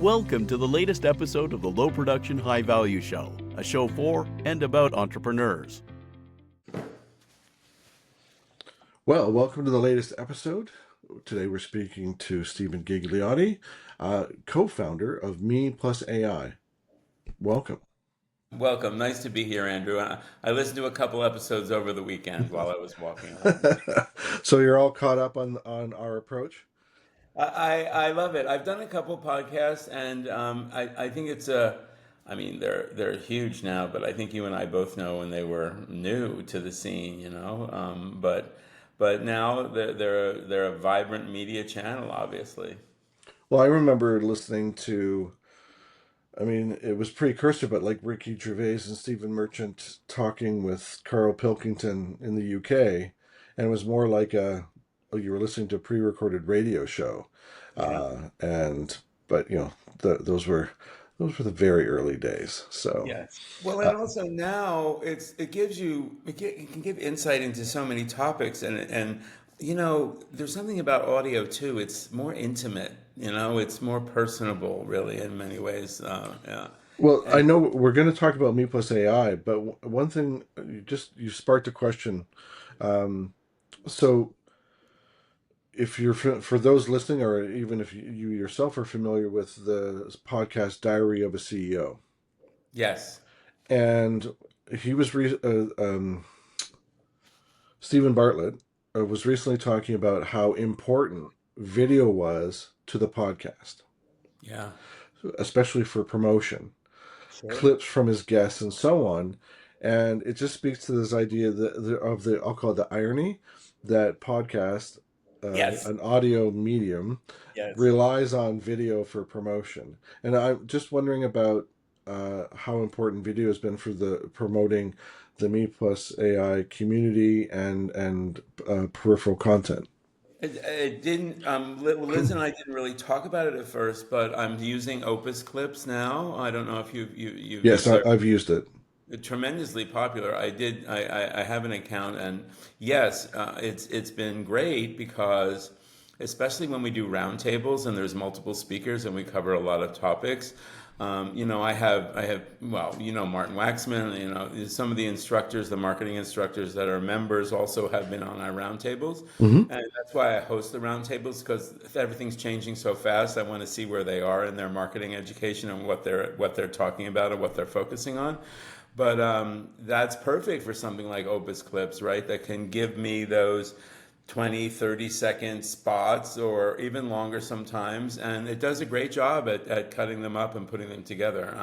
Welcome to the latest episode of the Low Production High Value Show, a show for and about entrepreneurs. Well, welcome to the latest episode. Today we're speaking to Stephen Ghigliotty, co-founder of Me Plus AI. Welcome. Welcome. Nice to be here, Andrew. I listened to a couple episodes over the weekend while I was walking home. So you're all caught up on our approach? I love it. I've done a couple podcasts, and I think I mean, they're huge now, but I think you and I both know when they were new to the scene, but now they're a vibrant media channel, obviously. Well, I remember listening to, it was precursor, but like Ricky Gervais and Stephen Merchant talking with Carl Pilkington in the UK, and it was more like you were listening to a pre-recorded radio show. Yeah. But those were the very early days. So Yes. Well, and also now it can give insight into so many topics, and there's something about audio too. It's more intimate. It's more personable, really, in many ways. Yeah. well, I And know we're going to talk about Me Plus AI, but one thing you sparked a question. Um, so if you're for those listening, or even if you yourself are familiar with the podcast Diary of a CEO, yes. and he was Stephen Bartlett was recently talking about how important video was to the podcast, Yeah. especially for promotion, Sure. clips from his guests, and so on. And it just speaks to this idea of the I'll call it the irony that podcast, Yes. an audio medium, Yes. relies on video for promotion. And I'm just wondering about how important video has been for the promoting the Me Plus AI community and peripheral content. It didn't. Liz and I didn't really talk about it at first, but I'm using Opus clips now. I don't know if you've Yes, used their I've used it. tremendously popular. I did. I have an account, and yes, it's been great because, especially when we do roundtables and there's multiple speakers and we cover a lot of topics. I have well, Martin Waxman. Some of the instructors, the marketing instructors that are members, also have been on our roundtables, Hmm. and that's why I host the roundtables because everything's changing so fast. I want to see where they are in their marketing education and what they're talking about and what they're focusing on. But that's perfect for something like Opus Clips, right? That can give me those 20, 30-second spots or even longer sometimes. And it does a great job at cutting them up and putting them together.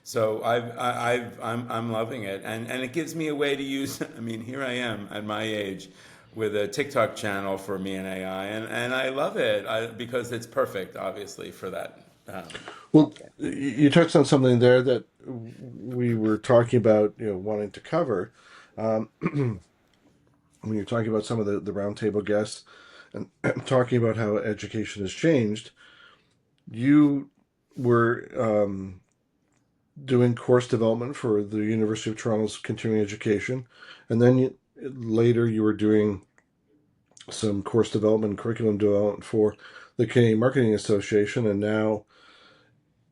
So I'm loving it. And it gives me a way to use, I mean, here I am at my age with a TikTok channel for me and AI. And I love it because it's perfect, obviously, for that. Well, you touched on something there that we were talking about, wanting to cover. Um, when you're talking about some of the roundtable guests and talking about how education has changed, you were doing course development for the University of Toronto's continuing education, and then later you were doing some course development and curriculum development for the Canadian Marketing Association, and now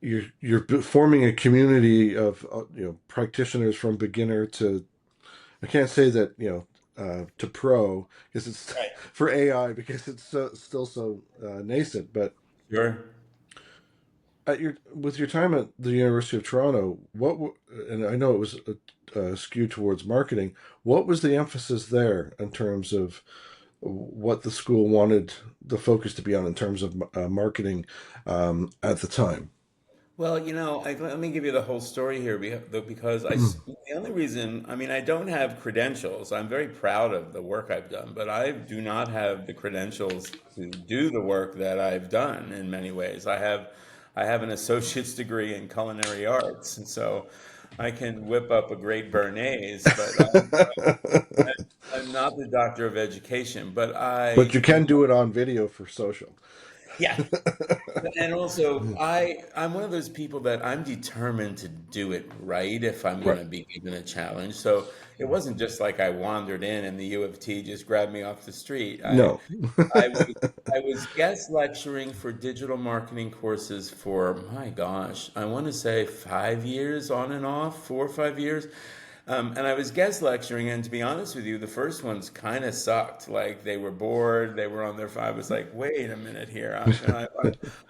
you're forming a community of practitioners from beginner to, I can't say that to pro because it's Right. for AI because it's still so nascent. But Sure. with your time at the University of Toronto, and I know it was skewed towards marketing. What was the emphasis there in terms of what the school wanted the focus to be on in terms of marketing at the time? Well, let me give you the whole story here because the only reason, I mean, I don't have credentials. I'm very proud of the work I've done, but I do not have the credentials to do the work that I've done in many ways. I have an associate's degree in culinary arts, and so I can whip up a great béarnaise, but I'm not the doctor of education. But But you can do it on video for social. Yeah. And also, I'm one of those people that I'm determined to do it right if I'm going Right. to be given a challenge. So it wasn't just like I wandered in and the U of T just grabbed me off the street. No. I was I was guest lecturing for digital marketing courses for, my gosh, I want to say 5 years on and off, 4 or 5 years. And I was guest lecturing, and to be honest with you, the first ones kind of sucked. Like they were bored, they were on their phone. I was like, wait a minute here.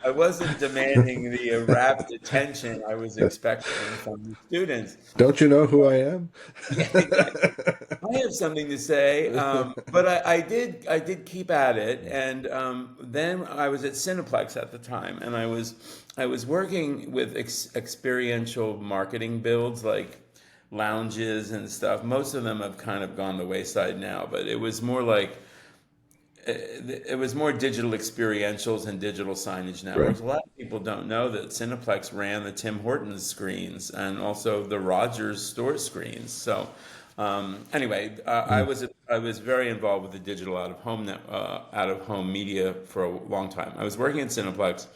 I wasn't demanding the rapt attention I was expecting from the students. Don't you know who I am? Yeah, exactly. I have something to say, but I did keep at it, and then I was at Cineplex at the time, and I was working with experiential marketing builds like lounges and stuff. Most of them have kind of gone the wayside now, but it was more digital experientials and digital signage Right. networks. A lot of people don't know that Cineplex ran the Tim Hortons screens and also the Rogers store screens. So anyway, Mm. I was very involved with the digital out of home media for a long time. I was working at Cineplex,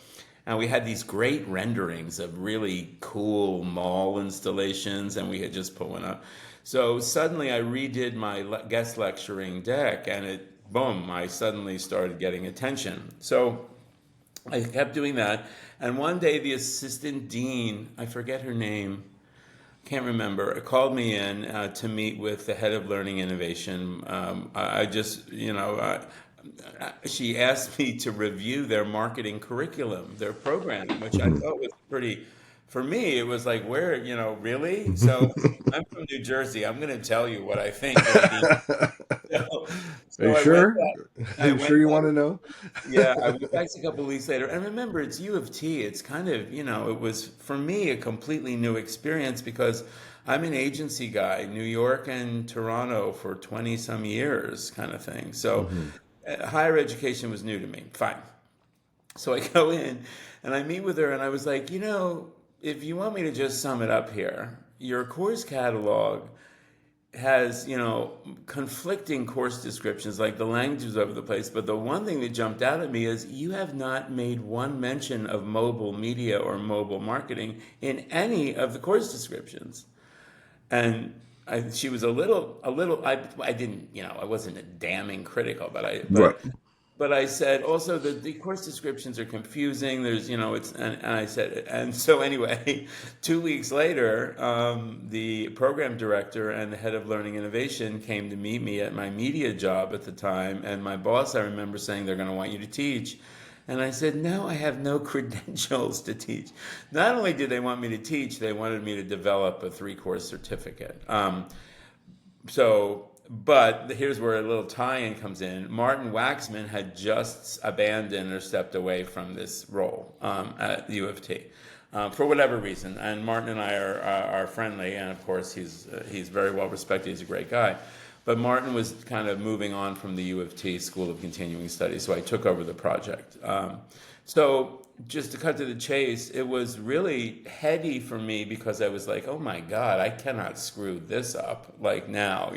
and we had these great renderings of really cool mall installations, and we had just put one up. So suddenly I redid my guest lecturing deck, and boom, I suddenly started getting attention. So I kept doing that. And one day the assistant dean, I forget her name, can't remember, called me in to meet with the head of learning innovation. I just, she asked me to review their marketing curriculum, their program, which I thought was pretty, for me, it was like, where, really? So I'm from New Jersey. I'm going to tell you what I think, lady. So, Are you so I went sure? back. Are I you sure went you back. want to know? Yeah, I went back a couple of weeks later, and remember, it's U of T. It's kind of, it was for me a completely new experience because I'm an agency guy, New York and Toronto for 20 some years, kind of thing. So Hmm. higher education was new to me. Fine. So I go in and I meet with her, and I was like, if you want me to just sum it up here, your course catalog has, conflicting course descriptions, like the language is over the place. But the one thing that jumped out at me is you have not made one mention of mobile media or mobile marketing in any of the course descriptions. And she was I didn't, I wasn't damning critical, Right. but I said also the course descriptions are confusing. There's, and I said, and so anyway, 2 weeks later, the program director and the head of learning innovation came to meet me at my media job at the time. And my boss, I remember saying, they're going to want you to teach. And I said, no, I have no credentials to teach. Not only did they want me to teach, they wanted me to develop a 3-course certificate. But here's where a little tie-in comes in. Martin Waxman had just abandoned or stepped away from this role at U of T for whatever reason. And Martin and I are friendly, and of course he's very well respected. He's a great guy. But Martin was kind of moving on from the U of T School of Continuing Studies, so I took over the project. So just to cut to the chase, it was really heady for me because I was like, oh my God, I cannot screw this up like now.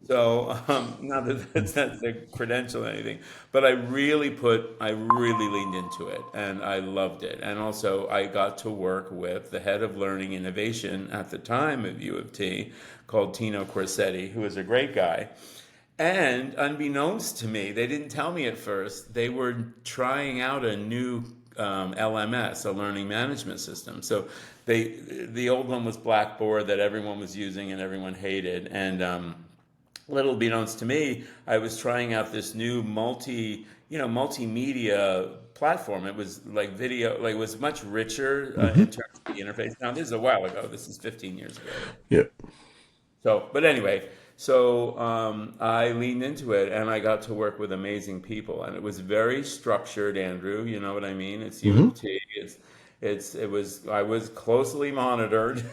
So not that that's a credential or anything, but I really leaned into it and I loved it. And also I got to work with the head of learning innovation at the time of U of T called Tino Corsetti, who was a great guy. And unbeknownst to me, they didn't tell me at first, they were trying out a new LMS, a learning management system. So the old one was Blackboard that everyone was using and everyone hated. And little beknownst to me, I was trying out this new multimedia platform. It was like video, like it was much richer Hmm. in terms of the interface. Now, this is a while ago. This is 15 years ago. Yep. So, but anyway, I leaned into it and I got to work with amazing people, and it was very structured. Andrew, you know what I mean? It's U Hmm. of T. I was closely monitored,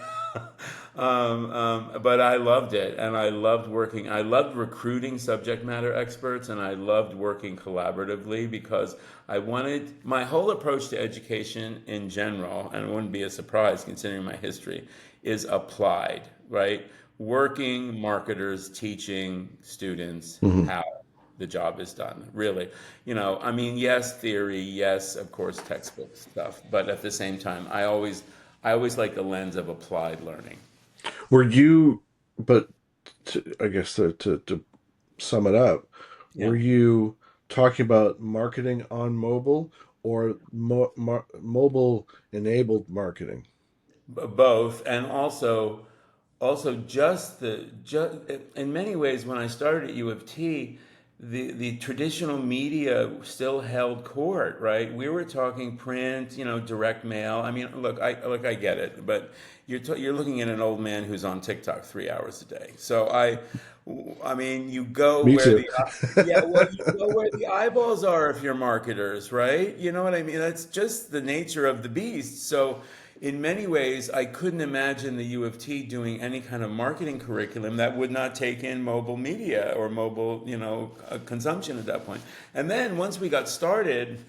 but I loved it, and I loved working. I loved recruiting subject matter experts, and I loved working collaboratively because I wanted my whole approach to education in general, and it wouldn't be a surprise considering my history, is applied, right? Working marketers teaching students Hmm. how. the job is done. Really, I mean, yes, theory, yes, of course, textbook stuff, but at the same time, I always like the lens of applied learning. Were you, but I guess to sum it up, Yeah. were you talking about marketing on mobile or mobile enabled marketing? Both, and also just in many ways, when I started at U of T, the traditional media still held court, right? We were talking print, direct mail. I mean, look, I get it, but you're looking at an old man who's on TikTok 3 hours a day. So I mean, you go Me where too. the yeah, well, you go where the eyeballs are if you're marketers, right? You know what I mean? That's just the nature of the beast. So in many ways, I couldn't imagine the U of T doing any kind of marketing curriculum that would not take in mobile media or mobile, consumption at that point. And then once we got started,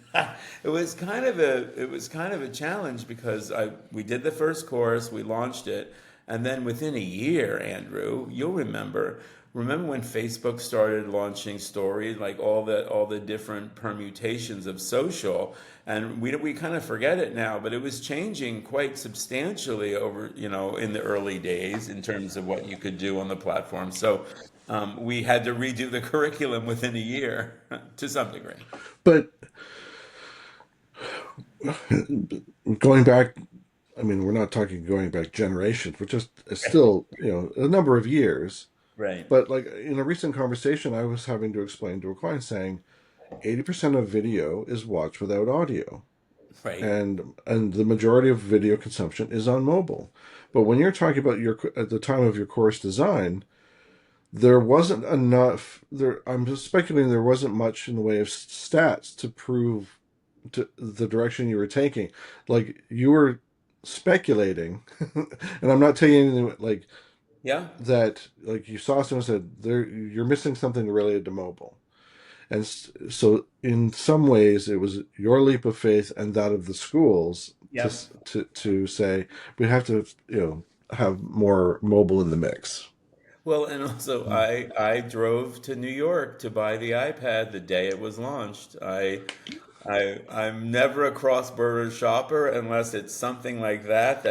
it was kind of a challenge because we did the first course, we launched it, and then within a year, Andrew, you'll remember when Facebook started launching stories, like all the different permutations of social, and we kind of forget it now, but it was changing quite substantially over, in the early days in terms of what you could do on the platform. So we had to redo the curriculum within a year to some degree. But going back, I mean, we're not talking going back generations, but just it's still, a number of years. Right. But like in a recent conversation, I was having to explain to a client saying 80% of video is watched without audio. Right. And the majority of video consumption is on mobile. But when you're talking about your at the time of your course design, there wasn't enough there. I'm just speculating there wasn't much in the way of stats to prove to the direction you were taking. Like you were speculating, and I'm not taking anything like Yeah. that. Like you saw someone said there, you're missing something related to mobile. And so, in some ways, it was your leap of faith and that of the schools to Yeah. to say we have to, have more mobile in the mix. Well, and also I drove to New York to buy the iPad the day it was launched. I'm never a cross-border shopper unless it's something like that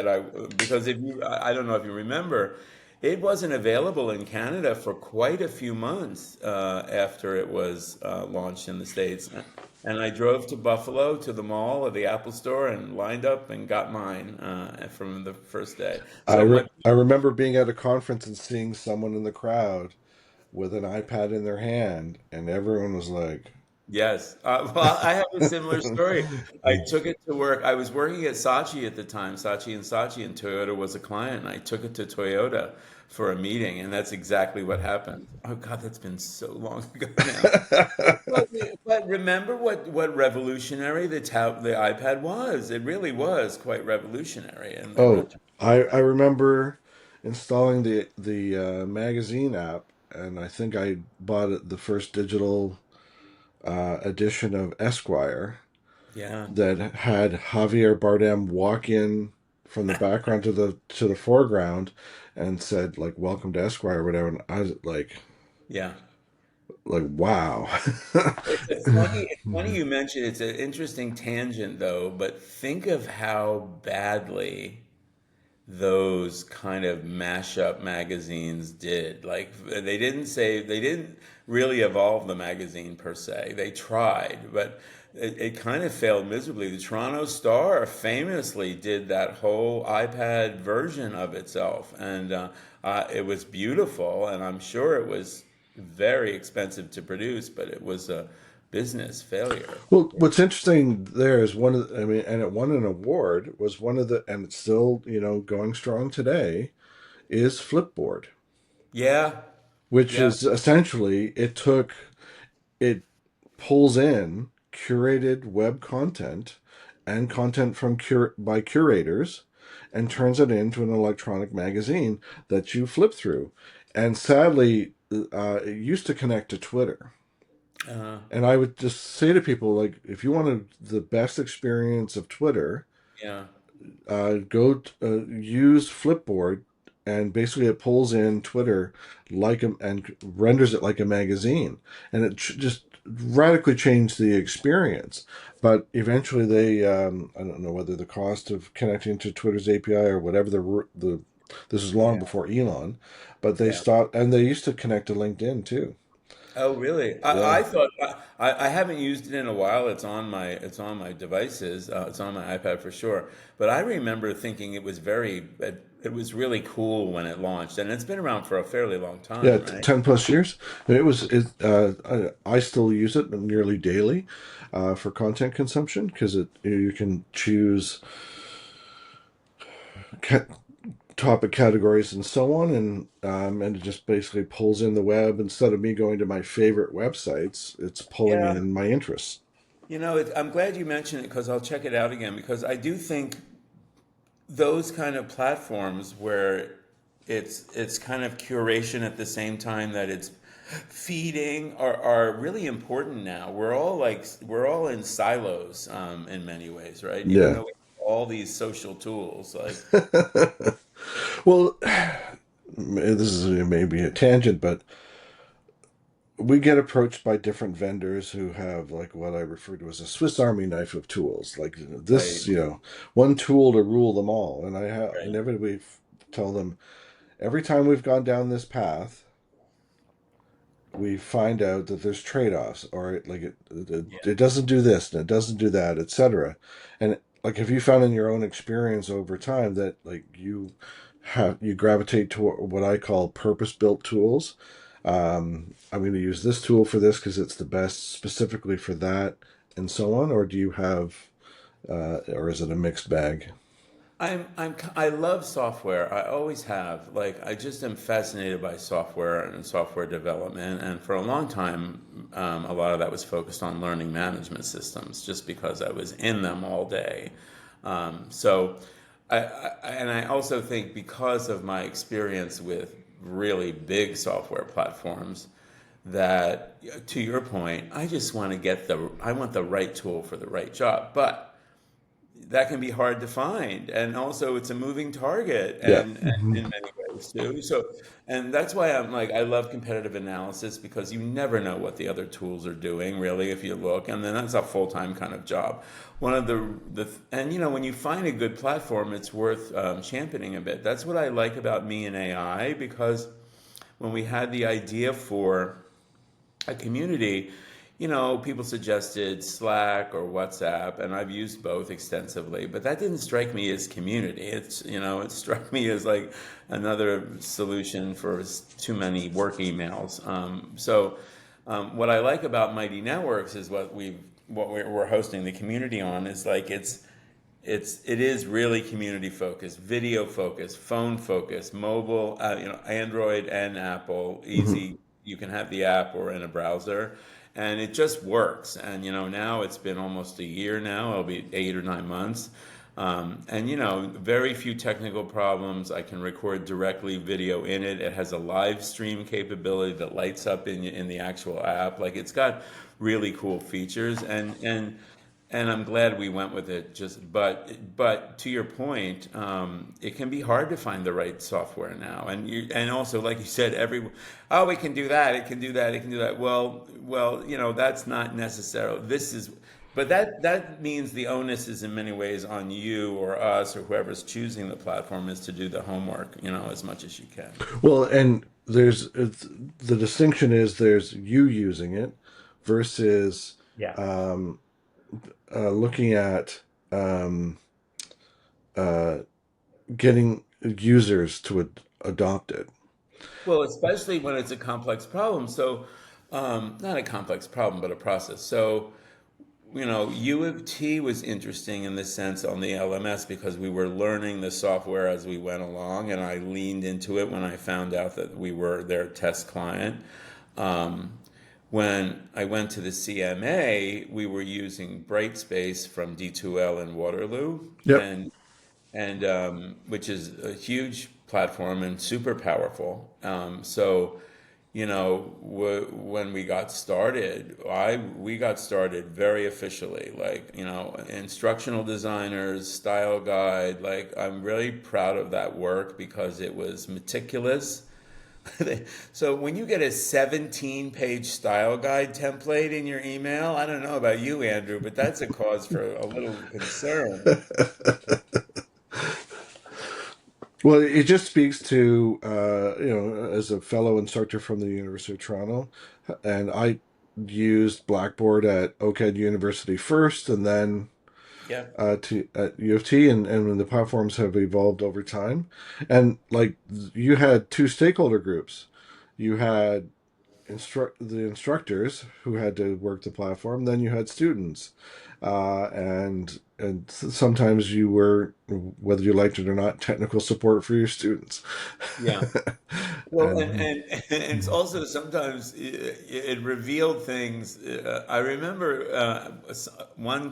because if you I don't know if you remember, it wasn't available in Canada for quite a few months after it was launched in the States. And I drove to Buffalo to the mall or the Apple Store and lined up and got mine from the first day. So when I remember being at a conference and seeing someone in the crowd with an iPad in their hand, and everyone was like, Yes. Well, I have a similar story. I took it to work. I was working at Saatchi at the time, Saatchi, and Toyota was a client, and I took it to Toyota for a meeting, and that's exactly what happened. Oh God, that's been so long ago now. But, but remember what revolutionary the iPad was. It really was quite revolutionary, and I'm not "Oh, talking I about remember installing the magazine app, and I think I bought the first digital edition of Esquire." yeah. That had Javier Bardem walk in from the background to the foreground and said like "Welcome to Esquire" or whatever. And I was Yeah. like wow. It's funny you mentioned it's an interesting tangent though, but think of how badly those kind of mashup magazines did. Like they didn't really evolve the magazine per se. They tried, but it kind of failed miserably. The Toronto Star famously did that whole iPad version of itself, and it was beautiful, and I'm sure it was very expensive to produce, but it was a business failure. Well, what's interesting there is I mean, and it won an award, was one of the, and it's still, going strong today, is Flipboard, Yeah, which yeah, is essentially it pulls in curated web content and content from by curators and turns it into an electronic magazine that you flip through. And sadly, it used to connect to Twitter. uh, And I would just say to people, like, if you wanted the best experience of Twitter, yeah. use Flipboard and basically it pulls in Twitter and renders it like a magazine, and it just radically changed the experience. But eventually, I don't know whether the cost of connecting to Twitter's API or whatever the this is long Yeah. before Elon, but they Yeah. stopped, and they used to connect to LinkedIn too. Oh, really? Yeah, I thought I haven't used it in a while. It's on my devices. It's on my iPad for sure. But I remember thinking it was really cool when it launched, and it's been around for a fairly long yeah, time, right? 10 plus years. I still use it nearly daily for content consumption because you can choose ca- topic categories and so on, and it just basically pulls in the web instead of me going to my favorite websites. It's pulling Yeah. in my interests. I'm glad you mentioned it because I'll check it out again because I do think those kind of platforms where it's kind of curation at the same time that it's feeding are really important now. We're all in silos in many ways, right? Even Yeah. though we have all these social tools, like Well, this is maybe a tangent, but we get approached by different vendors who have like what I refer to as a Swiss Army knife of tools, like right, this, one tool to rule them all. And right, inevitably tell them every time we've gone down this path, we find out that there's trade-offs, or yeah. it doesn't do this and it doesn't do that, etc. And like, have you found in your own experience over time that like you gravitate to what I call purpose-built tools? I'm going to use this tool for this because it's the best specifically for that, and so on. Or do you have, or is it a mixed bag? I love software. I always have. Like, I just am fascinated by software and software development. And for a long time, a lot of that was focused on learning management systems, just because I was in them all day. So, and I also think because of my experience with really big software platforms, that to your point, I just want to I want the right tool for the right job. But that can be hard to find, and also it's a moving target Yeah. and in many ways too. So and that's why I'm like, I love competitive analysis because you never know what the other tools are doing really if you look, and then that's a full-time kind of job. One of the and when you find a good platform, it's worth championing a bit. That's what I like about me and AI, because when we had the idea for a community, people suggested Slack or WhatsApp, and I've used both extensively, but that didn't strike me as community. It struck me as like another solution for too many work emails. What I like about Mighty Networks is what we're hosting the community on is like it is really community focused, video focused, phone focused, mobile, Android and Apple, Mhm. easy. You can have the app or in a browser, and it just works. And now it's been almost a year now. It'll be 8 or 9 months, and very few technical problems. I can record directly video in it. It has a live stream capability that lights up in the actual app. Like, it's got really cool features, and I'm glad we went with it. But to your point, it can be hard to find the right software now, and also, like you said, it can do that, it can do that, it can do that. Well, that's not necessarily. But that means the onus is in many ways on you or us or whoever's choosing the platform is to do the homework, as much as you can. Well, and the distinction is there's you using it versus Yeah. um, looking at um, uh, getting users to adopt it. Well, especially when it's a complex problem. So, not a complex problem, but a process. So, U of T was interesting in the sense on the LMS because we were learning the software as we went along, and I leaned into it when I found out that we were their test client. Um, when I went to the CMA, we were using Brightspace from D2L in Waterloo, Yep. and which is a huge platform and super powerful. So when we got started, we got started very officially, like, instructional designers, style guide. Like, I'm really proud of that work because it was meticulous. So when you get a 17-page style guide template in your email, I don't know about you, Andrew, but that's a cause for a little concern. Well, it just speaks to, as a fellow instructor from the University of Toronto, and I used Blackboard at OCAD University first, and then Yeah. to at U of T, and when the platforms have evolved over time, and like you had two stakeholder groups, you had the instructors who had to work the platform. Then you had students, and sometimes you were, whether you liked it or not, technical support for your students. Yeah. Well, and, And and, and it's also sometimes it revealed things. I remember at one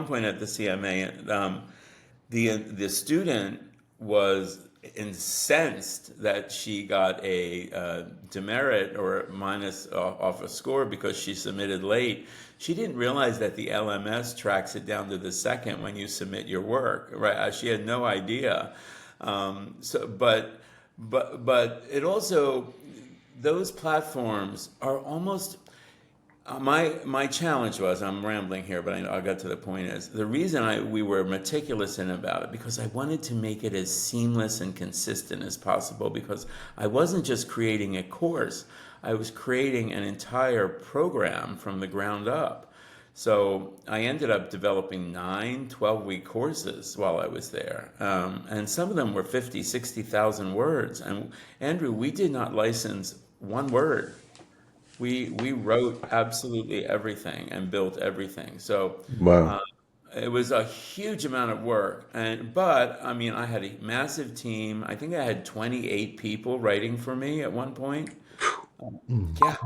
point at the CMA, the student was incensed that she got a demerit or minus off a score because she submitted late. She didn't realize that the LMS tracks it down to the second when you submit your work. Right? She had no idea. But it also, those platforms are almost, my challenge was, I'm rambling here, but I got to the point, is the reason we were meticulous in about it because I wanted to make it as seamless and consistent as possible, because I wasn't just creating a course, I was creating an entire program from the ground up. So I ended up developing 9 12-week courses while I was there. And some of them were 50, 60,000 words. And Andrew, we did not license one word. We wrote absolutely everything and built everything. So wow. it was a huge amount of work. But I mean, I had a massive team. I think I had 28 people writing for me at one point. Yeah.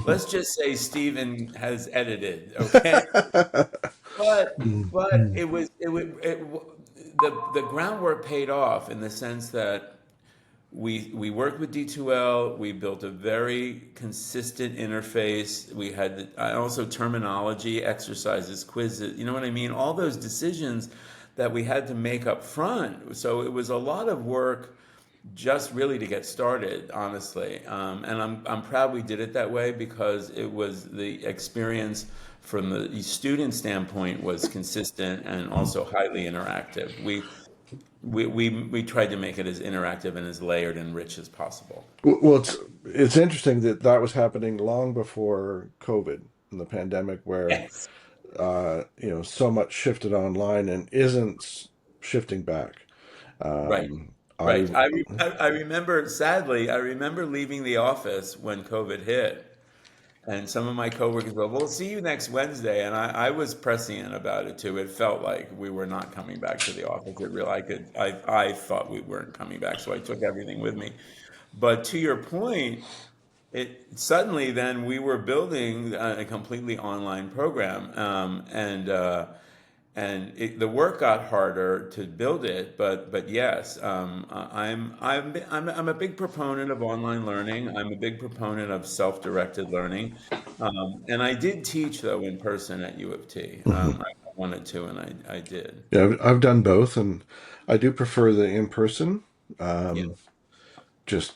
Let's just say Stephen has edited, okay? But the groundwork paid off in the sense that we worked with D2L. We built a very consistent interface. We had also terminology, exercises, quizzes. You know what I mean? All those decisions that we had to make up front. So it was a lot of work just really to get started, honestly. And I'm proud we did it that way because it was the experience from the student standpoint was consistent and also highly interactive. We tried to make it as interactive and as layered and rich as possible. Well, it's interesting that that was happening long before COVID and the pandemic, where Yes. so much shifted online and isn't shifting back. Right. I Right. I remember, sadly, I remember leaving the office when COVID hit. And some of my coworkers go, "Well, see you next Wednesday." And I was prescient about it too. It felt like we were not coming back to the office. I thought we weren't coming back, so I took everything with me. But to your point, it suddenly then we were building a completely online program, the work got harder to build it. But yes, I'm a big proponent of online learning. I'm a big proponent of self-directed learning, and I did teach though in person at U of T. I wanted to, and I did. Yeah, I've done both, and I do prefer the in person. Yeah. Just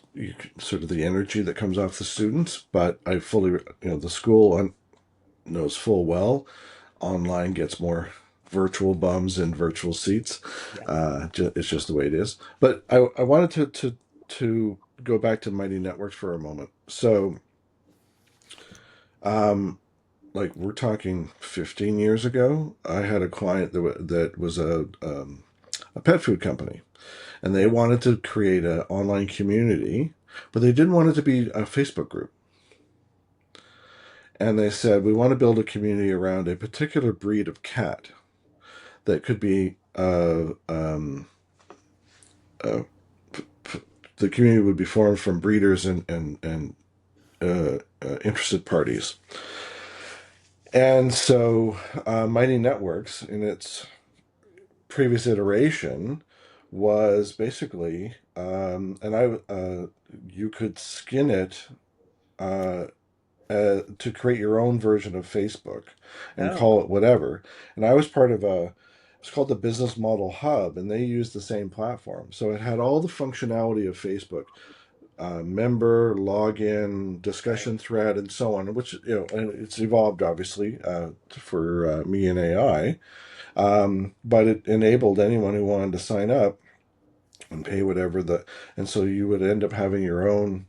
sort of the energy that comes off the students, but I fully, the school knows full well online gets more virtual bums and virtual seats. Yeah. It's just the way it is. But I wanted to go back to Mighty Networks for a moment. So, um, like we're talking 15 years ago, I had a client that was a pet food company, and they Yeah. wanted to create an online community, but they didn't want it to be a Facebook group. And they said, we want to build a community around a particular breed of cat that could be uh, the community would be formed from breeders and interested parties. And so Mighty Networks, in its previous iteration, was basically, and you could skin it uh, to create your own version of Facebook and Oh, call it whatever. And I was part of it's called the Business Model Hub, and they used the same platform. So it had all the functionality of Facebook, member, login, right. discussion thread, and so on, which, and it's evolved obviously for me and AI. But it enabled anyone who wanted to sign up and pay whatever and so you would end up having your own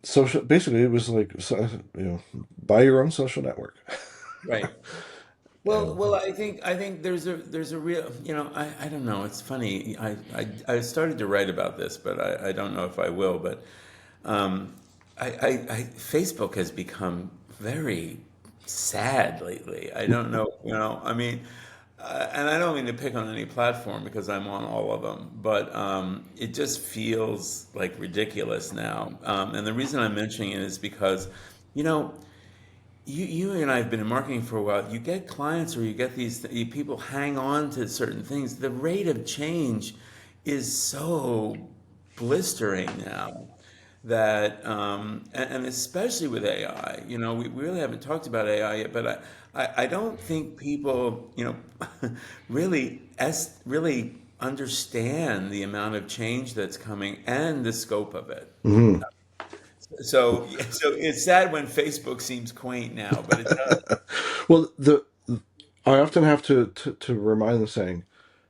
social. Basically, it was like, buy your own social network. Right. Well, And I think there's a real, I don't know. It's funny. I started to write about this, but I don't know if I will. But um, Facebook has become very sad lately. I don't know. I mean, and I don't mean to pick on any platform because I'm on all of them, but it just feels like ridiculous now. And the reason I'm mentioning it is because, you know. You and I have been in marketing for a while. You get clients or you get people hang on to certain things. The rate of change is so blistering now that, and especially with AI, we really haven't talked about AI yet, but I don't think people, really understand the amount of change that's coming and the scope of it. mhm. So it's sad when Facebook seems quaint now, but it does. Well, I often have to remind them, saying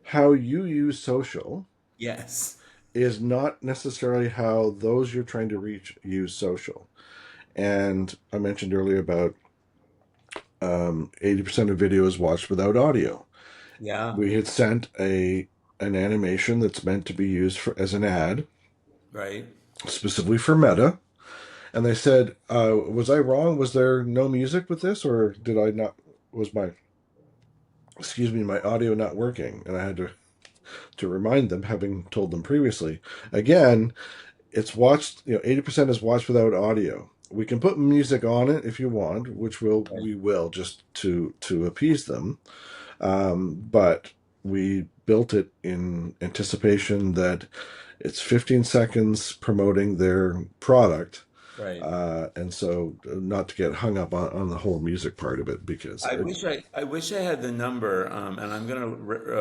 how you use social Yes. is not necessarily how those you're trying to reach use social. And I mentioned earlier about 80% of videos watched without audio. Yeah. We had sent an animation that's meant to be used as an ad, Right. specifically for Meta. And they said, "Was I wrong? Was there no music with this, or did I not? Was my my audio not working?" And I had to remind them, having told them previously. Again, it's watched. 80% is watched without audio. We can put music on it if you want, which Right. we will, just to appease them. But we built it in anticipation that it's 15 seconds promoting their product. Right. And so not to get hung up on the whole music part of it, because I wish I had the number, and I'm gonna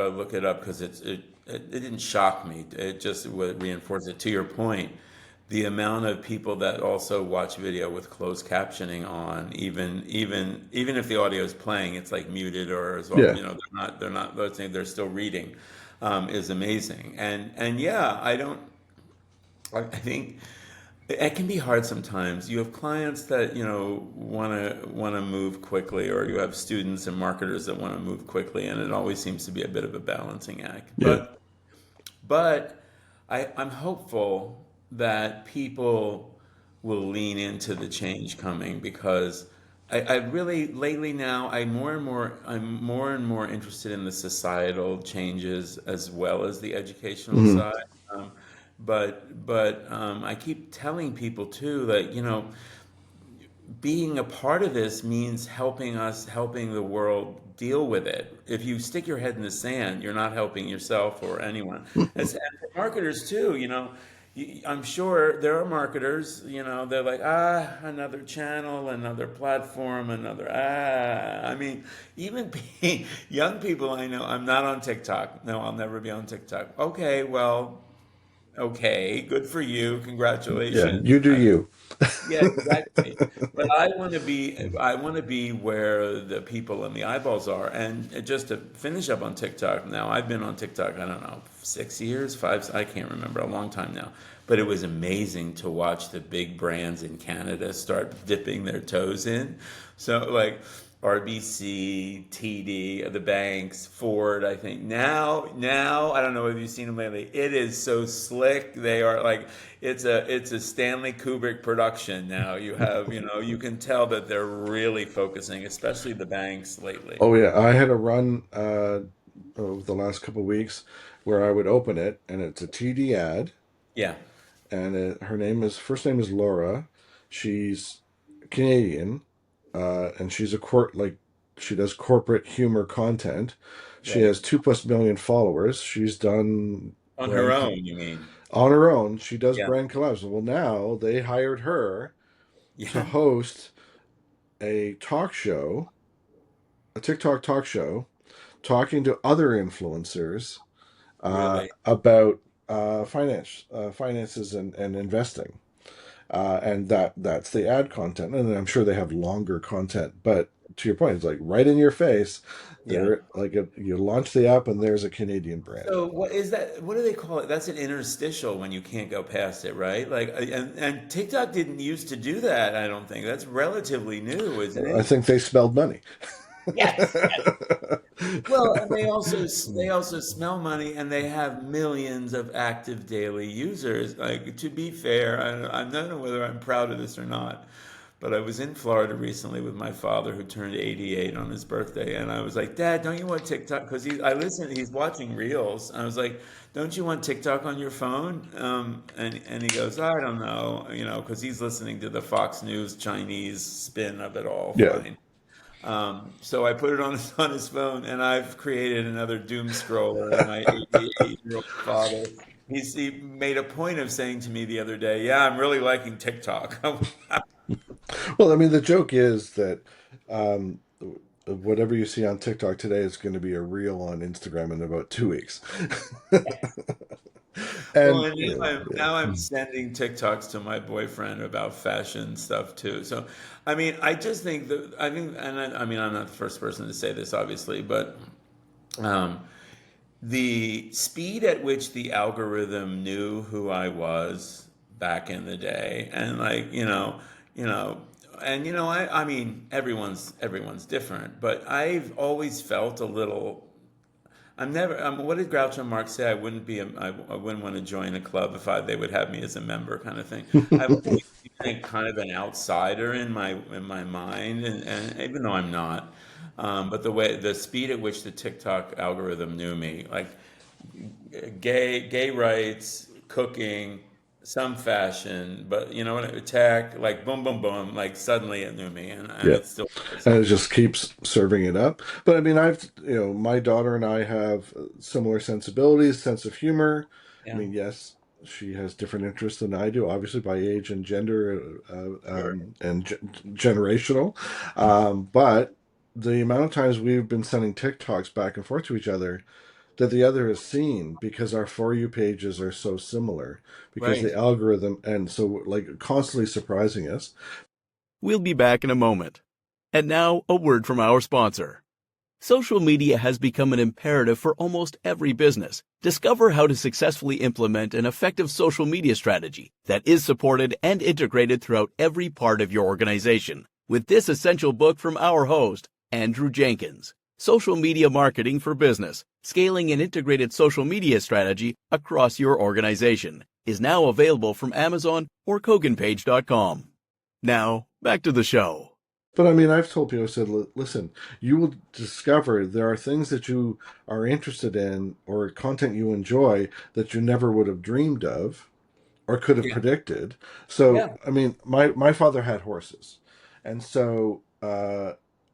look it up because it didn't shock me. It just would reinforce it. To your point, the amount of people that also watch video with closed captioning on, even if the audio is playing, it's like muted or as well. yeah. They're not listening. They're still reading, is amazing. And yeah, I think. It can be hard sometimes. You have clients that want to move quickly, or you have students and marketers that want to move quickly, and it always seems to be a bit of a balancing act. Yeah. But I'm hopeful that people will lean into the change coming because I really lately now I'm more and more interested in the societal changes as well as the educational Hmm. side. But I keep telling people too that being a part of this means helping the world deal with it. If you stick your head in the sand, you're not helping yourself or anyone. And for marketers too, I'm sure there are marketers, they're like, another channel, another platform, I mean, even young people I know, I'm not on TikTok. No, I'll never be on TikTok. Okay, well, okay, good for you. Yeah. Congratulations. You do you. Yeah, exactly. But I want to be where the people and the eyeballs are. And just to finish up on TikTok now, I've been on TikTok, I don't know, 6 years, five, I can't remember, a long time now. But it was amazing to watch the big brands in Canada start dipping their toes in. So like RBC, TD, the banks, Ford, I think. Now, I don't know if you've seen them lately. It is so slick. They are like, it's a Stanley Kubrick production now. You can tell that they're really focusing, especially the banks lately. Oh yeah, I had a run over the last couple of weeks where I would open it and it's a TD ad, Yeah. and her first name is Laura. She's Canadian, and she's she does corporate humor content. She Right. has 2+ million followers. She's done On her brand own, you mean? on her own. She does Yeah. brand collabs. Well, now they hired her to Yeah, host a talk show, a TikTok talk show, talking to other influencers really. about finances and investing. And that's the ad content. And I'm sure they have longer content, but to your point, it's like right in your face. Yeah. They're like you launch the app and there's a Canadian brand. So what is that? What do they call it? That's an interstitial when you can't go past it, right? Like, and TikTok didn't used to do that. I don't think that's relatively new, isn't I it? think they spelled money. Yes. Well, and they also smell money, and they have millions of active daily users. Like, to be fair, I don't know whether I'm proud of this or not, but I was in Florida recently with my father, who turned 88 on his birthday, and I was like, "Dad, don't you want TikTok?" Because he's watching Reels. I was like, "Don't you want TikTok on your phone?" And he goes, "I don't know, because he's listening to the Fox News Chinese spin of it all." Yeah. Fine. So I put it on his phone, and I've created another doom scroller. And my 88-year-old father, he made a point of saying to me the other day, "Yeah, I'm really liking TikTok." Well, I mean, the joke is that um, whatever you see on TikTok today is going to be a reel on Instagram in about 2 weeks. Well, And and now I'm sending TikToks to my boyfriend about fashion stuff too. So, I mean, I just think that I think, and I mean, I'm not the first person to say this, obviously, but um, the speed at which the algorithm knew who I was back in the day, and like you know, and I mean, everyone's different, but I've always felt a little. I'm never. What did Groucho Marx say? I wouldn't want to join a club if they would have me as a member, kind of thing. I've always been kind of an outsider in my mind, and even though I'm not, but the speed at which the TikTok algorithm knew me, like gay rights, cooking, some fashion, but tech, like boom, boom, boom, like suddenly it knew me, and yeah, it still does. and it just keeps serving it up. But I mean, my daughter and I have similar sensibilities, sense of humor. I Yeah, mean, yes, she has different interests than I do, obviously by age and gender sure. and generational. But the amount of times we've been sending TikToks back and forth to each other that the other has seen because our For You pages are so similar, because Right. the algorithm, and so like constantly surprising us. We'll be back in a moment. And now, a word from our sponsor. Social media has become an imperative for almost every business. Discover how to successfully implement an effective social media strategy that is supported and integrated throughout every part of your organization with this essential book from our host, Andrew Jenkins. Social Media Marketing for Business, Scaling an Integrated Social Media Strategy Across Your Organization is now available from Amazon or KoganPage.com. Now, back to the show. But I mean, I've told people, I said, listen, you will discover there are things that you are interested in or content you enjoy that you never would have dreamed of or could have Yeah. predicted. So, Yeah. I mean, my father had horses. And so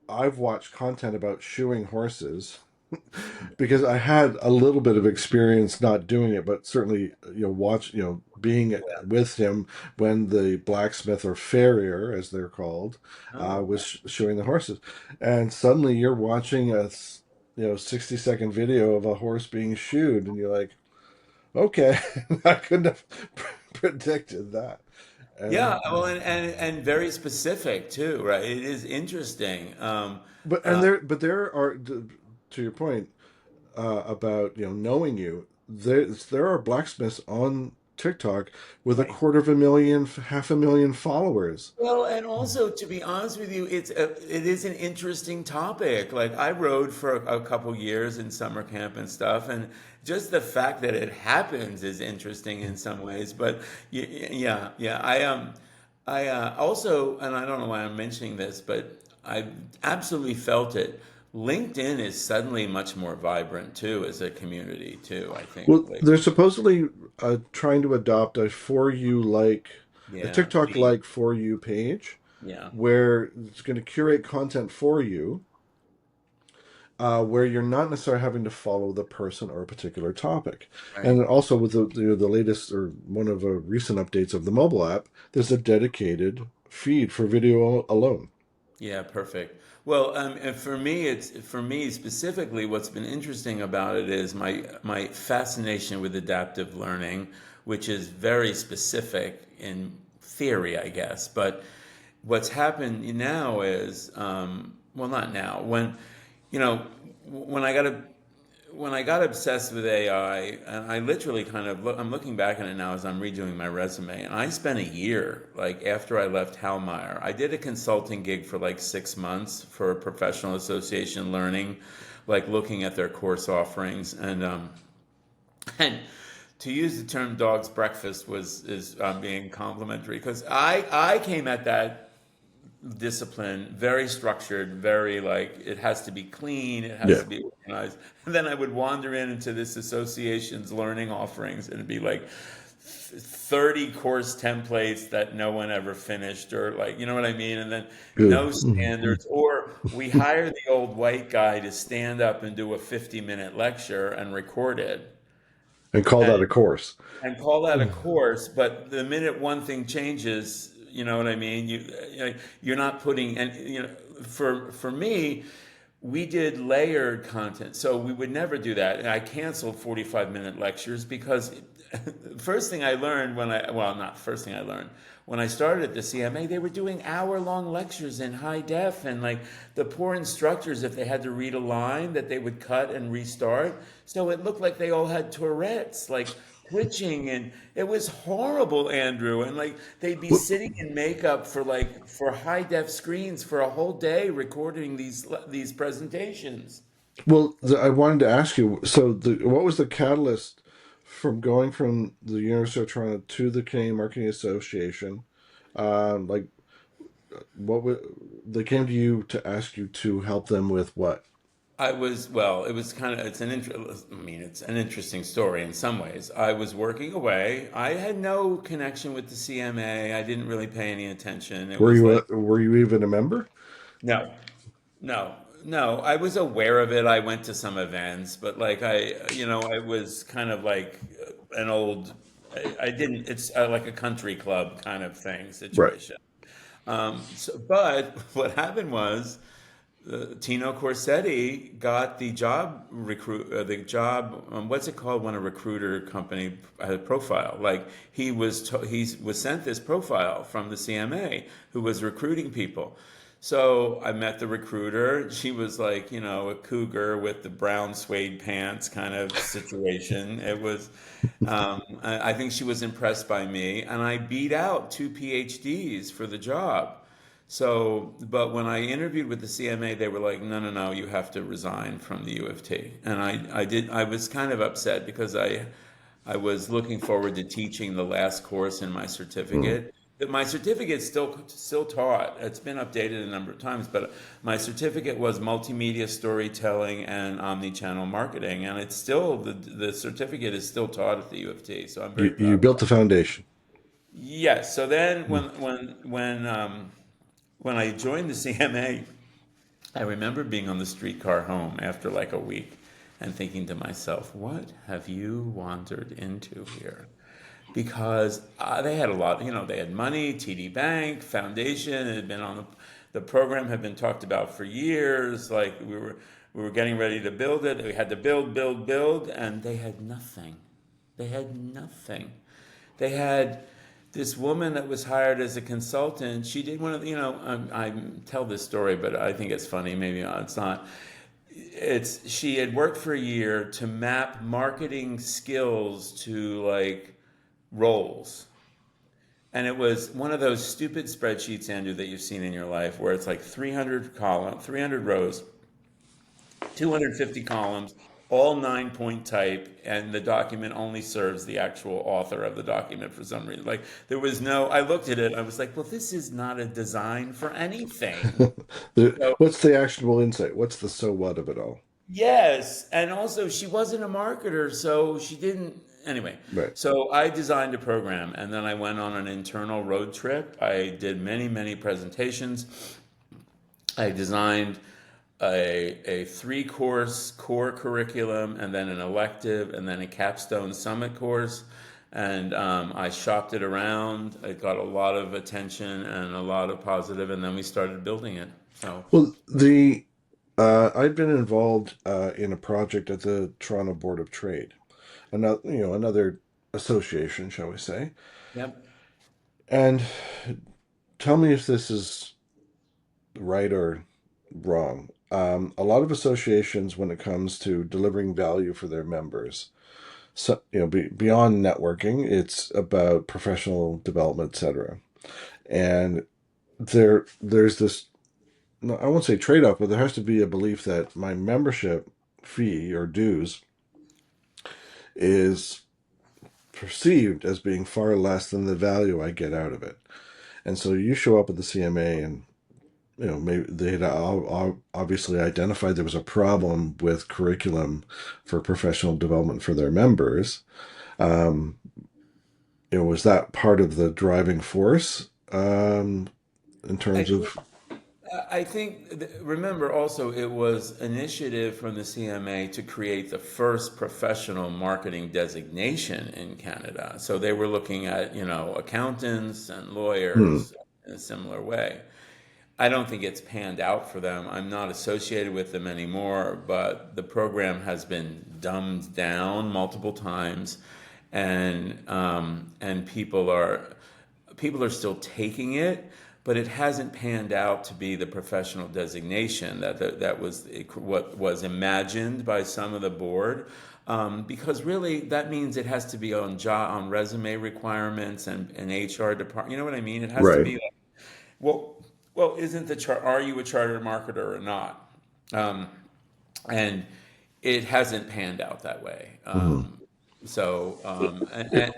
I've watched content about shoeing horses because I had a little bit of experience not doing it, but certainly being with him when the blacksmith or farrier, as they're called, Oh, was shoeing the horses, and suddenly you're watching a 60-second video of a horse being shoed, and you're like, okay, I couldn't have predicted that, yeah. and Well, and very specific too, right? It is interesting. Uh, there are to your point about knowing you. There are blacksmiths on TikTok with a right. quarter of a million, half a million followers. Well, and also to be honest with you, it is an interesting topic. Like I rode for a couple years in summer camp and stuff, and just the fact that it happens is interesting in some ways. But yeah, yeah. I also, and I don't know why I'm mentioning this, but I absolutely felt it. LinkedIn is suddenly much more vibrant too as a community too. I think Well, like they're supposedly trying to adopt a yeah, TikTok like for you page, yeah, where it's going to curate content for you, where you're not necessarily having to follow the person or a particular topic. right. And also with the latest or one of the recent updates of the mobile app, there's a dedicated feed for video alone. Yeah, perfect. Well, and for me specifically, what's been interesting about it is my fascination with adaptive learning, which is very specific in theory, I guess. But what's happened now is, well, not now. You know, when I got a when I got obsessed with AI, and I literally I'm looking back on it now as I'm redoing my resume, and I spent a year, like after I left Halmeyer, I did a consulting gig for like 6 months for a professional association learning, like looking at their course offerings, and to use the term dog's breakfast is being complimentary because I came at that discipline, very structured, very like it has to be clean, it has Yeah. to be organized. And then I would wander into this association's learning offerings and it'd be like 30 course templates that no one ever finished, or like, you know what I mean? And then Good. no standards, or we hire the old white guy to stand up and do a 50-minute lecture and record it And call that a course. and call that a course, but the minute one thing changes, you know what I mean? You're not putting, and for me, we did layered content, so we would never do that. And I canceled 45-minute lectures because first thing I learned well, not first thing I learned. When I started at the CMA, they were doing hour-long lectures in high def, and like the poor instructors, if they had to read a line, that they would cut and restart. So it looked like they all had Tourette's, like twitching, and it was horrible, Andrew. And like they'd be sitting in makeup for high def screens for a whole day recording these presentations. Well, I wanted to ask you. So, what was the catalyst from going from the University of Toronto to the Canadian Marketing Association? Like, what would they came to you to ask you to help them with what? Well, it was kind of, I mean, it's an interesting story in some ways. I was working away. I had no connection with the CMA. I didn't really pay any attention. It was like, Were you even a member? no, no, no. I was aware of it. I went to some events, but like I was kind of like an old, I didn't, it's like a country club kind of thing Right. situation. But what happened was, Tino Corsetti got what's it called when a recruiter company had a profile? Like he was sent this profile from the CMA who was recruiting people. So I met the recruiter. She was like, a cougar with the brown suede pants kind of situation. It was, I think she was impressed by me, and I beat out two PhDs for the job. So, but when I interviewed with the CMA, they were like, no, no, no, you have to resign from the U of T. And I was kind of upset because I was looking forward to teaching the last course in my Mm. certificate. That my certificate still taught. It's been updated a number of times, but my certificate was multimedia storytelling and omni-channel marketing, and it's still the certificate is still taught at the U of T. So I'm very You proud. built the foundation. Yes. So then Mm. when I joined the CMA, I remember being on the streetcar home after like a week and thinking to myself, what have you wandered into here? Because they had a lot, they had money, TD Bank, Foundation, it had been on the program had been talked about for years. Like we were getting ready to build it. We had to build, and they had nothing. They had nothing. They had this woman that was hired as a consultant. She did one of the, I tell this story, but I think it's funny. Maybe it's not. She had worked for a year to map marketing skills to like roles. And it was one of those stupid spreadsheets, Andrew, that you've seen in your life where it's like 300 rows, 250 columns, all 9-point type, and the document only serves the actual author of the document for some reason. Like there was no, I looked at it, I was like, well, this is not a design for anything. So, What's the actionable insight? What's the so what of it all? yes, and also she wasn't a marketer, so she didn't. Anyway, Right. so I designed a program, and then I went on an internal road trip. I did many, many presentations. I designed a three-course core curriculum, and then an elective, and then a capstone summit course. And I shopped it around. It got a lot of attention and a lot of positive, and then we started building it. So, Well, the I'd been involved in a project at the Toronto Board of Trade, another association, shall we say? yep. And tell me if this is right or wrong. A lot of associations, when it comes to delivering value for their members, so beyond networking, it's about professional development, etc. And there's this, no, I won't say trade-off, but there has to be a belief that my membership fee or dues is perceived as being far less than the value I get out of it. And so you show up at the CMA and maybe they had obviously identified there was a problem with curriculum for professional development for their members. Um, was that part of the driving force in I terms think of? I think, remember also, it was initiative from the CMA to create the first professional marketing designation in Canada. So they were looking at, accountants and Hmm, lawyers in a similar way. I don't think it's panned out for them. I'm not associated with them anymore, but the program has been dumbed down multiple times, and people are still taking it, but it hasn't panned out to be the professional designation that was what was imagined by some of the board. Because really, that means it has to be on resume requirements and HR department. You know what I mean? It has to right. be like, well, isn't the chart? Are you a chartered marketer or not? Um, and it hasn't panned out that way. Hmm. And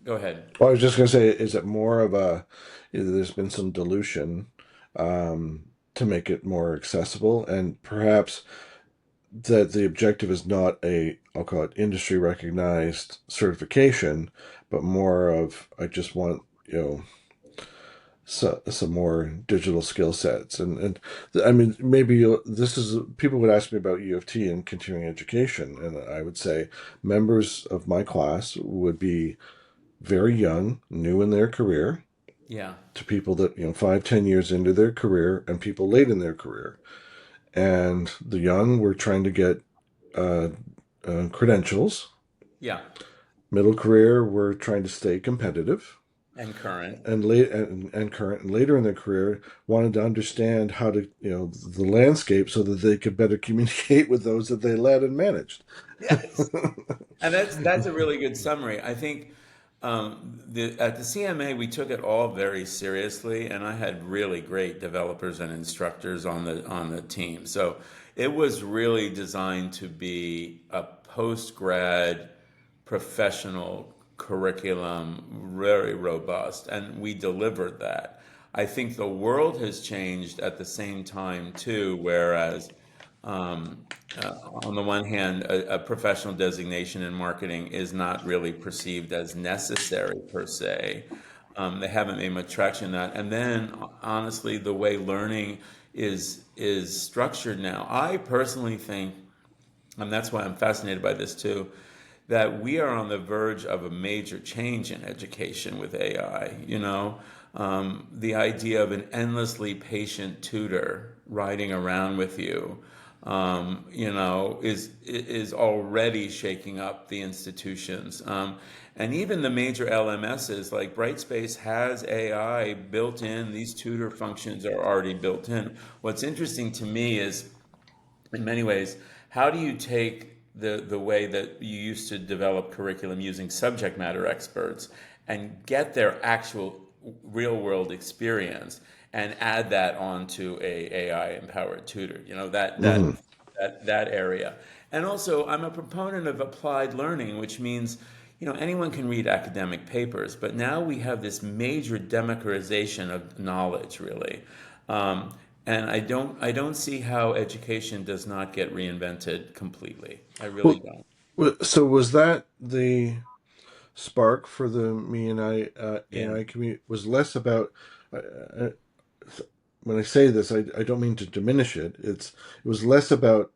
go ahead. Well, I was just going to say, is it more of there's been some dilution to make it more accessible, and perhaps that the objective is not I'll call it industry recognized certification, but more of I just want, some more digital skill sets. And I mean, maybe this is, people would ask me about U of T and continuing education, and I would say members of my class would be very young, new in their career, Yeah. to people that, 5, 10 years into their career, and people late in their career. And the young were trying to get uh, credentials. Yeah. Middle career were trying to stay competitive, And current. and late and current, and later in their career wanted to understand how to, the landscape, so that they could better communicate with those that they led and managed. Yes. And that's a really good summary. I think at the CMA we took it all very seriously, and I had really great developers and instructors on the team. So it was really designed to be a post grad professional curriculum, very robust, and we delivered that. I think the world has changed at the same time too, whereas um, on the one hand, a professional designation in marketing is not really perceived as necessary per se. They haven't made much traction in that. And then, honestly, the way learning is structured now, I personally think, and that's why I'm fascinated by this too, that we are on the verge of a major change in education with AI. The idea of an endlessly patient tutor riding around with you, is already shaking up the institutions. And even the major LMSs like Brightspace has AI built in. These tutor functions are already built in. What's interesting to me is, in many ways, how do you take the way that you used to develop curriculum using subject matter experts and get their actual real world experience and add that onto a AI empowered tutor, Hmm. that area. And also, I'm a proponent of applied learning, which means anyone can read academic papers, but now we have this major democratization of knowledge, really. And I don't see how education does not get reinvented completely. I really Well, don't. so was that the spark for the me and I Yeah. AI community? Was less about, uh, uh, when I say this, I don't mean to diminish it. It was less about,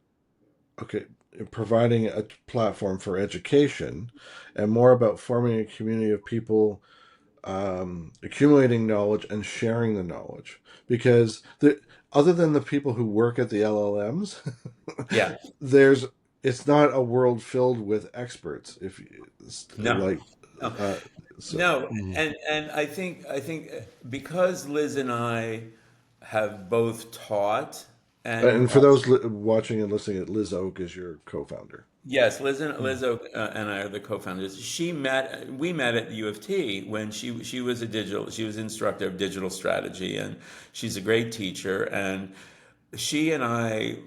okay, providing a platform for education and more about forming a community of people accumulating knowledge and sharing the knowledge. Because other than the people who work at the LLMs, Yeah. there's it's not a world filled with experts. If No. like, No. uh, so No, and I think because Liz and I have both taught, and and for those watching and listening, Liz Oak is your co-founder. yes, Liz Oak, and I are the co-founders. We met at U of T when she was instructor of digital strategy, and she's a great teacher, and she and I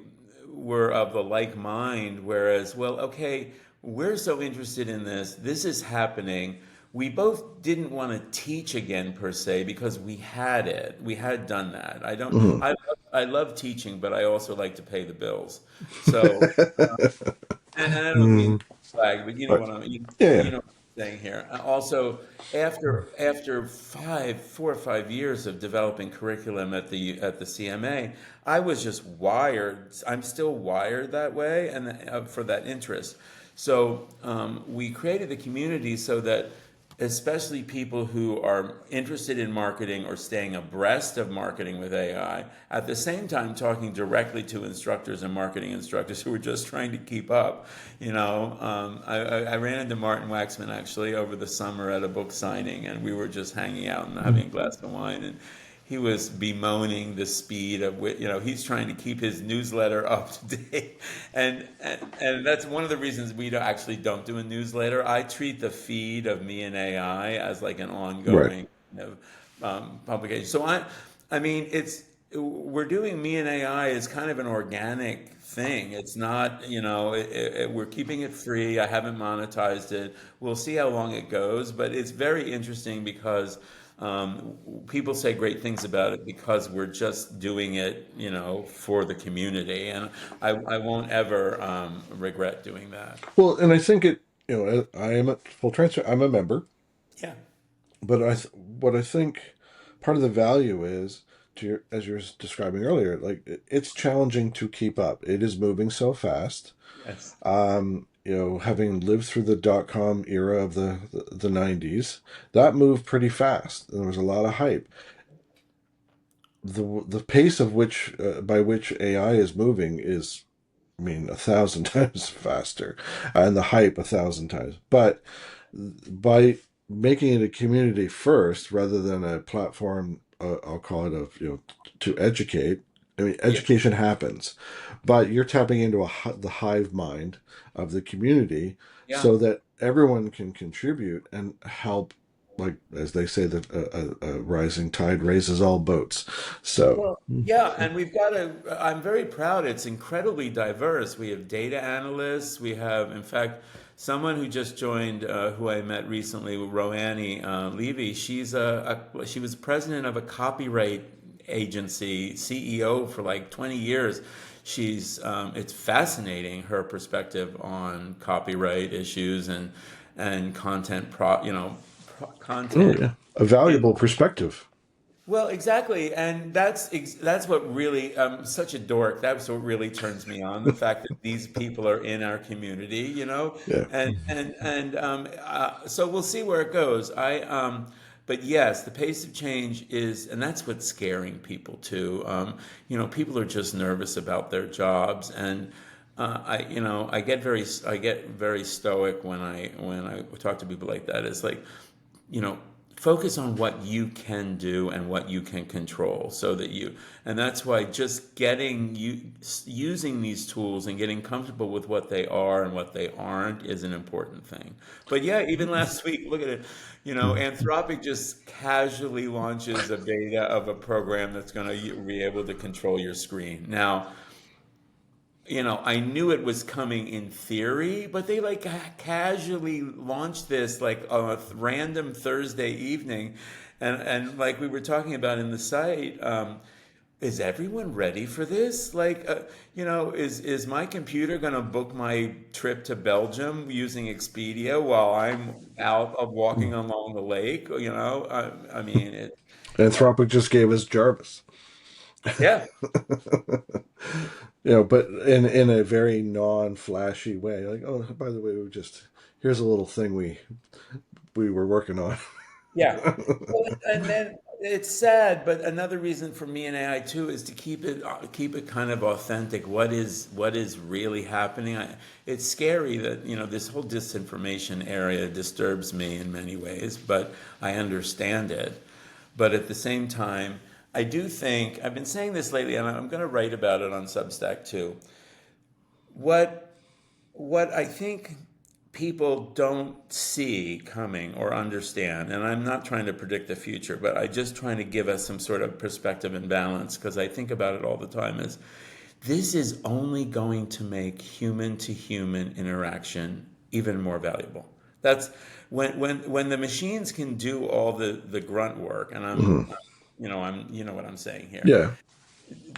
were of the like mind, whereas, well, okay, we're so interested in this. This is happening. We both didn't want to teach again per se because we had it. We had done that. Mhm. I love teaching, but I also like to pay the bills. So, and I don't mean Mhm. to flag, but But you yeah, know what I'm saying here. Also, after 4 or 5 years of developing curriculum at the CMA, I was just wired. I'm still wired that way, and for that interest. So we created the community so that especially people who are interested in marketing or staying abreast of marketing with AI, at the same time talking directly to instructors and marketing instructors who are just trying to keep up. I ran into Martin Waxman actually over the summer at a book signing, and we were just hanging out and having a glass of wine, and he was bemoaning the speed of which, he's trying to keep his newsletter up to date, and that's one of the reasons we actually don't do a newsletter. I treat the feed of me and AI as like an right. ongoing, publication. So I mean, we're doing me and AI is kind of an organic thing. It's not, we're keeping it free. I haven't monetized it. We'll see how long it goes, but it's very interesting because people say great things about it because we're just doing it, for the community, and I won't ever regret doing that. Well, and I think I am at full transfer. I'm a member, Yeah. but what I think part of the value is as you were describing earlier, like it's challenging to keep up. It is moving so fast. Yes. Having lived through the .com era of the 90s, that moved pretty fast. There was a lot of hype. The pace of which by which AI is moving is, I mean, 1,000 times faster, and the hype 1,000 times. But by making it a community first rather than a platform, I'll call it to educate. I mean, Yeah. education happens, but you're tapping into the hive mind of the community Yeah. so that everyone can contribute and help. Like as they say, that a rising tide raises all boats. So, Well, yeah, and I'm very proud. It's incredibly diverse. We have data analysts. We have, in fact, someone who just joined, who I met recently, Roanny Levy. She was president of a copyright agency, CEO for like 20 years. It's fascinating, her perspective on copyright issues and oh content. yeah, a valuable perspective. Well, exactly, and that's what really such a dork. That's what really turns me on, the fact that these people are in our community, Yeah. and so we'll see where it goes. But yes, the pace of change is, and that's what's scaring people too. People are just nervous about their jobs, and I get very stoic when I talk to people like that. It's like, you know, focus on what you can do and what you can control so that and that's why just using these tools and getting comfortable with what they are and what they aren't is an important thing. But yeah, even last week, look at it, Anthropic just casually launches a beta of a program that's going to be able to control your screen. Now, I knew it was coming in theory, but they like casually launched this like on a random Thursday evening, and like we were talking about in the site, is everyone ready for this? Like, is my computer going to book my trip to Belgium using Expedia while I'm out of walking along the lake? I mean, Anthropic just gave us Jarvis. Yeah. But in a very non-flashy way, like, oh, by the way, here's a little thing we were working on. Yeah. Well, and then it's sad, but another reason for me and AI too is to keep it kind of authentic. What is really happening? It's scary that this whole disinformation area disturbs me in many ways, but I understand it. But at the same time, I do think I've been saying this lately, and I'm going to write about it on Substack too. What what I think people don't see coming or understand, and I'm not trying to predict the future, but I just trying to give us some sort of perspective and balance because I think about it all the time is this is only going to make human to human interaction even more valuable. That's when the machines can do all the grunt work, and Mhm. I'm what I'm saying here, Yeah,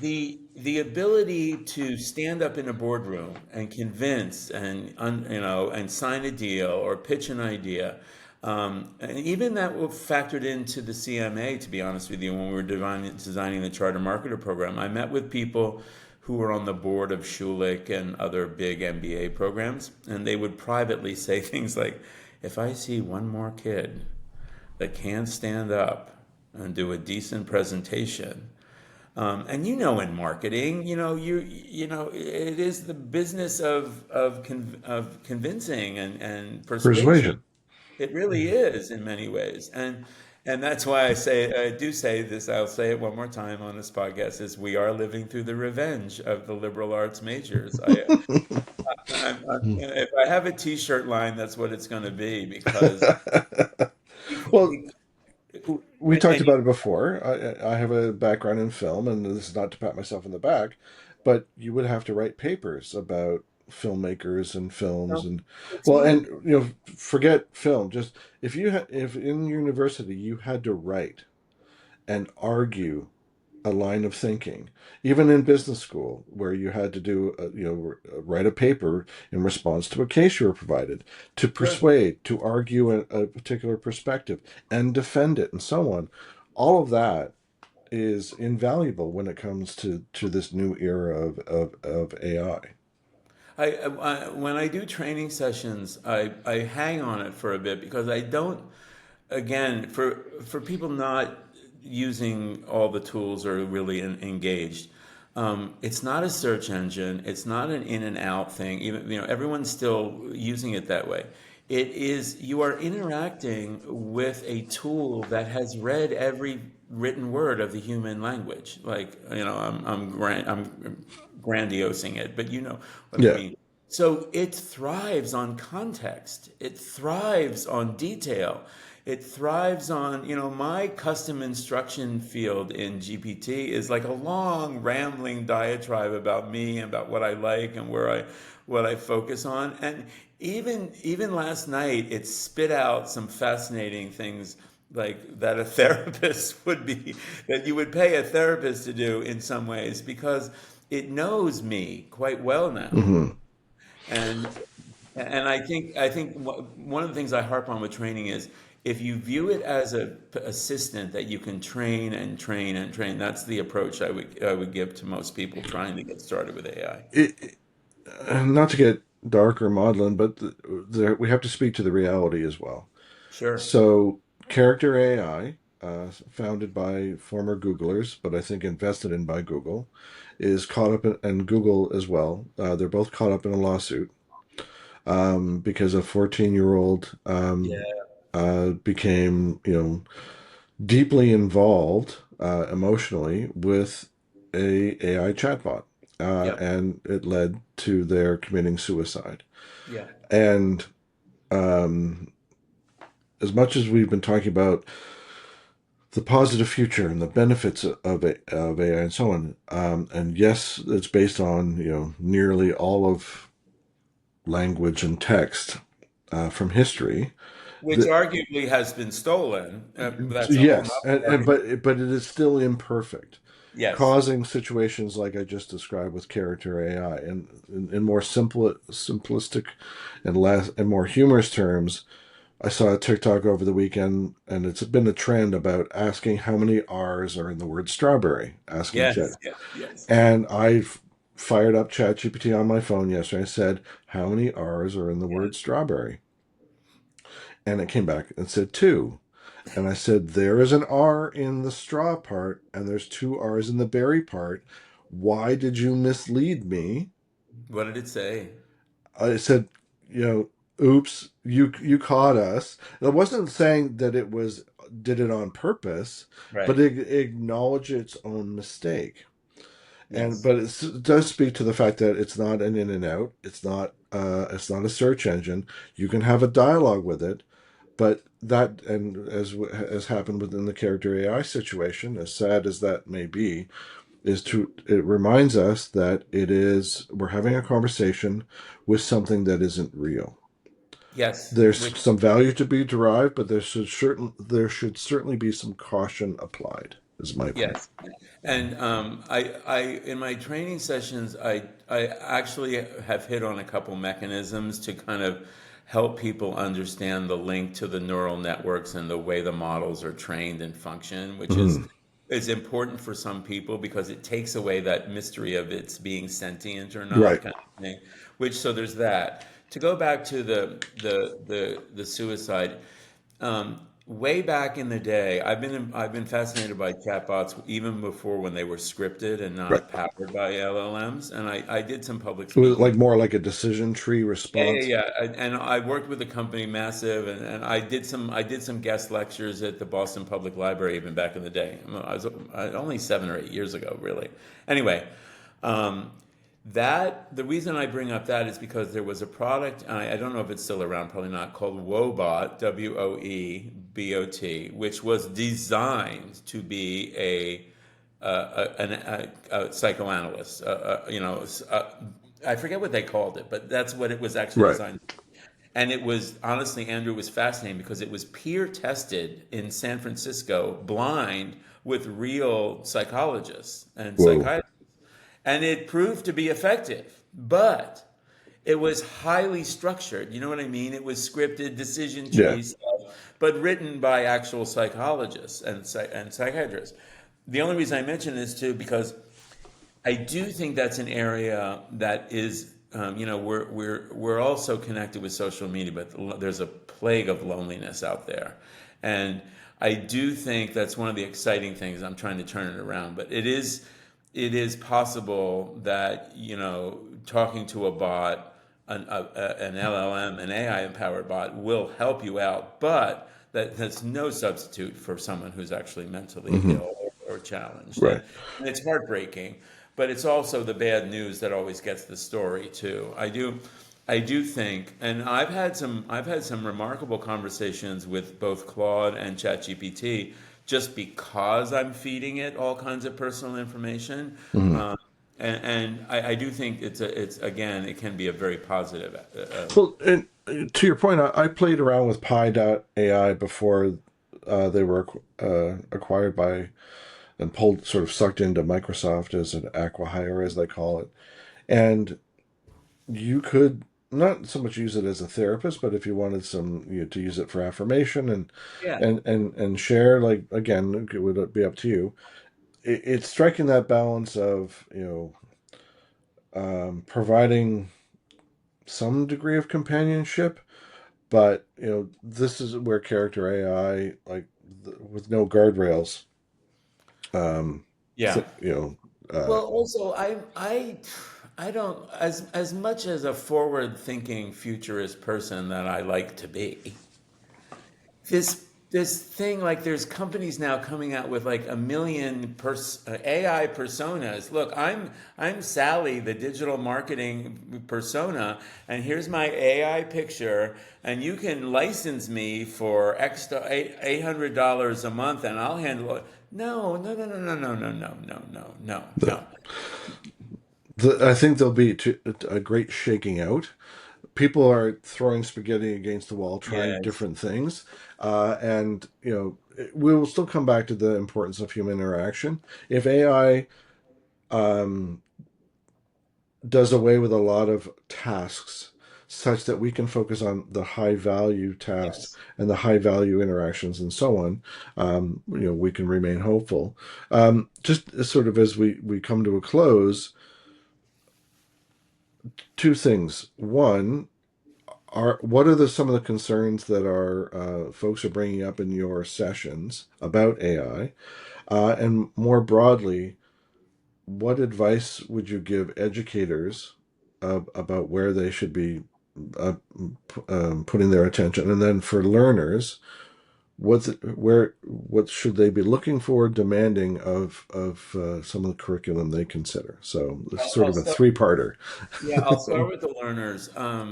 the ability to stand up in a boardroom and convince and sign a deal or pitch an idea, and even that factored into the CMA. To be honest with you, when we were designing the Charter Marketer program, I met with people who were on the board of Schulich and other big MBA programs, and they would privately say things like, "If I see one more kid that can't stand up and do a decent presentation." And in marketing, it is the business of convincing and persuasion. persuasion. It really is in many ways, and that's why I do say this. I'll say it one more time on this podcast: is we are living through the revenge of the liberal arts majors. If I have a T-shirt line, that's what it's going to be Well, because we talked and about it before. I have a background in film, and this is not to pat myself on the back, but you would have to write papers about filmmakers and films, and it's well, not. and forget film. Just if in university you had to write and argue a line of thinking, even in business school, where you had to write a paper in response to a case you were provided, to Sure. persuade, to argue a particular perspective, and defend it, and so on. All of that is invaluable when it comes to this new era of AI. When I do training sessions, I hang on it for a bit because I don't. Again, for people not using all the tools or really engaged, it's not a search engine. It's not an in and out thing. Even everyone's still using it that way. It is you are interacting with a tool that has read every written word of the human language. Like I'm grandiosing it, but you know what I Yeah. mean. So it thrives on context. It thrives on detail. It thrives on, my custom instruction field in GPT is like a long rambling diatribe about me and about what I like and what I focus on. And even last night it spit out some fascinating things like that a therapist would be that you would pay a therapist to do in some ways because it knows me quite well now. Hmm. And and I think one of the things I harp on with training is if you view it as a assistant that you can train and train and train, that's the approach I would give to most people trying to get started with AI. Not to get dark or maudlin, but we have to speak to the reality as well. Sure. So, Character AI, founded by former Googlers, but I think invested in by Google, is caught up and Google as well. They're both caught up in a lawsuit because a 14-year-old Yeah. became, deeply involved emotionally with a AI chatbot, Yep. and it led to their committing suicide. Yeah. And um, as much as we've been talking about the positive future and the benefits of AI and so on. And yes, it's based on nearly all of language and text from history. Which The, arguably has been stolen. That's a whole yes, nother and argument. but it is still imperfect, Yes. causing situations like I just described with character AI, and in more simplistic and more humorous terms. I saw a TikTok over the weekend, and it's been a trend about asking how many R's are in the word strawberry, asking Chat. Yes, yes, yes. And I fired up ChatGPT on my phone yesterday and said, how many R's are in the word strawberry? And it came back and said two. And I said, there is an R in the straw part, and there's two R's in the berry part. Why did you mislead me? What did it say? I said, you know, oops, you caught us. And it wasn't saying that it was did it on purpose, but Right. it acknowledged its own mistake. And Yes. but it does speak to the fact that it's not an in and out. It's not a search engine. You can have a dialogue with it, but that, and as happened within the character AI situation, as sad as that may be, it reminds us that we're having a conversation with something that isn't real. Yes. There's Which some value to be derived, but there should certainly be some caution applied. Is my point. yes. And in my training sessions, I actually have hit on a couple mechanisms to kind of help people understand the link to the neural networks and the way the models are trained and function, which Mhm. is important for some people because it takes away that mystery of its being sentient or not Right. kind of thing. Which so there's that. To go back to the suicide. Way back in the day, I've been fascinated by chatbots even before when they were scripted and Right. not powered by LLMs. And I did some public It was speaking. like more like a decision tree Yeah, yeah, response. yeah. And I worked with a company massive, and I did some guest lectures at the Boston Public Library even back in the day. Only 7 or 8 years ago, really. Anyway, um, that the reason I bring up that is because there was a product, I don't know if it's still around, probably not, called Woebot, Woebot, which was designed to be a psychoanalyst. I forget what they called it, but that's what it was actually Right. designed. And it was honestly, Andrew, was fascinating because it was peer tested in San Francisco, blind, with real psychologists and Whoa. psychiatrists, and it proved to be effective. But it was highly structured. You know what I mean? It was scripted decision Yeah. tree stuff, but written by actual psychologists and psychiatrists. The only reason I mention this too because I do think that's an area that is, we're also connected with social media, but there's a plague of loneliness out there, and I do think that's one of the exciting things. I'm trying to turn it around, but it is possible that talking to a bot, an LLM, an AI empowered bot will help you out, but that's no substitute for someone who's actually mentally Hmm. ill or challenged, Right. and it's heartbreaking. But it's also the bad news that always gets the story too. I do think, and I've had some remarkable conversations with both Claude and ChatGPT, just because I'm feeding it all kinds of personal information. Hmm. Um, and I do think it's again, it can be a very positive. Well, and to your point, I played around with Pi.ai before they were acquired by and pulled sort of sucked into Microsoft as an acquihire, as they call it. And you could not so much use it as a therapist, but if you wanted to use it for affirmation and Yeah. and share, like again, it would be up to you. It's striking that balance of providing some degree of companionship, but this is where character AI, like with no guardrails, um, Yeah. you know, Well, also, I don't as much as a forward-thinking futurist person that I like to be. This thing like there's companies now coming out with like a million AI personas. Look, I'm Sally, the digital marketing persona, and here's my AI picture, and you can license me for extra $800 a month, and I'll handle it. No, no, no, no, no, no, no, no, no, no, no, the, no. I think there'll be a great shaking out. People are throwing spaghetti against the wall, trying Yes. different things, and we will still come back to the importance of human interaction. If AI um, does away with a lot of tasks, such that we can focus on the high value tasks Yes. and the high value interactions and so on, we can remain hopeful. Just sort of as we come to a close, two things. One, what are some of the concerns that our folks are bringing up in your sessions about AI? And more broadly, what advice would you give educators about where they should be uh, putting their attention? And then for learners, what should they be looking for, demanding of some of the curriculum they consider? So it's I'll, sort I'll of a start. three-parter. Yeah, I'll start with the learners. I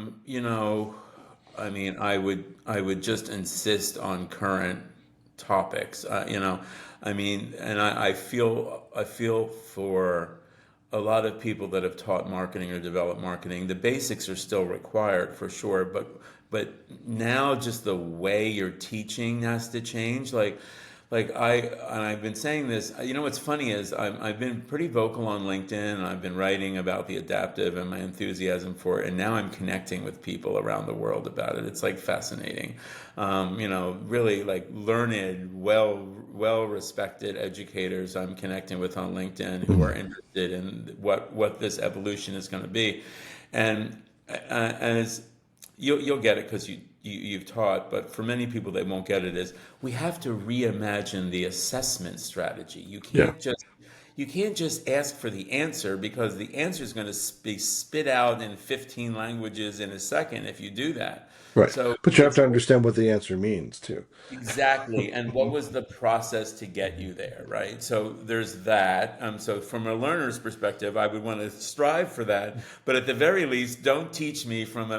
mean, I would just insist on current topics. I mean, and I feel for a lot of people that have taught marketing or developed marketing. The basics are still required for sure, but now just the way you're teaching has to change. And I've been saying this. What's funny is I've been pretty vocal on LinkedIn, and I've been writing about the adaptive and my enthusiasm for it. And now I'm connecting with people around the world about it. It's like fascinating. Really like learned, well respected educators I'm connecting with on LinkedIn who are interested in what this evolution is going to be, and it's you'll get it because you've taught, but for many people they won't get it, is we have to reimagine the assessment strategy. You Yeah, can't just ask for the answer, because the answer is going to be spit out in 15 languages in a second if you do that. right. So But you have it's to understand what the answer means too. exactly, and what was the process to get you there, right? So there's that. So from a learner's perspective, I would want to strive for that, but at the very least, don't teach me from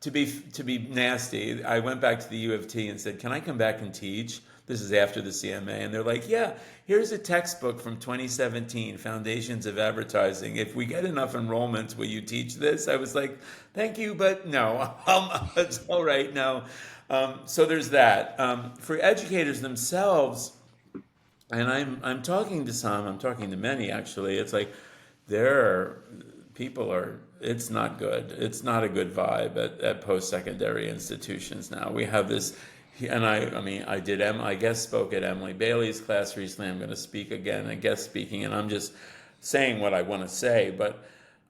to be nasty. I went back to the U of T and said, "Can I come back and teach?" This is after the CMA, and they're like, "Yeah, here's a textbook from 2017, Foundations of Advertising. If we get enough enrollments, will you teach this?" I was like, "Thank you, but no, it's all right." No. So there's that. For educators themselves, and I'm talking to some, I'm talking to many actually. It's like there are people are. It's not good. It's not a good vibe at post-secondary institutions now. We have this, and I mean, I guest spoke at Emily Bailey's class recently. I'm going to speak again, a guest speaking, and I'm just saying what I want to say, but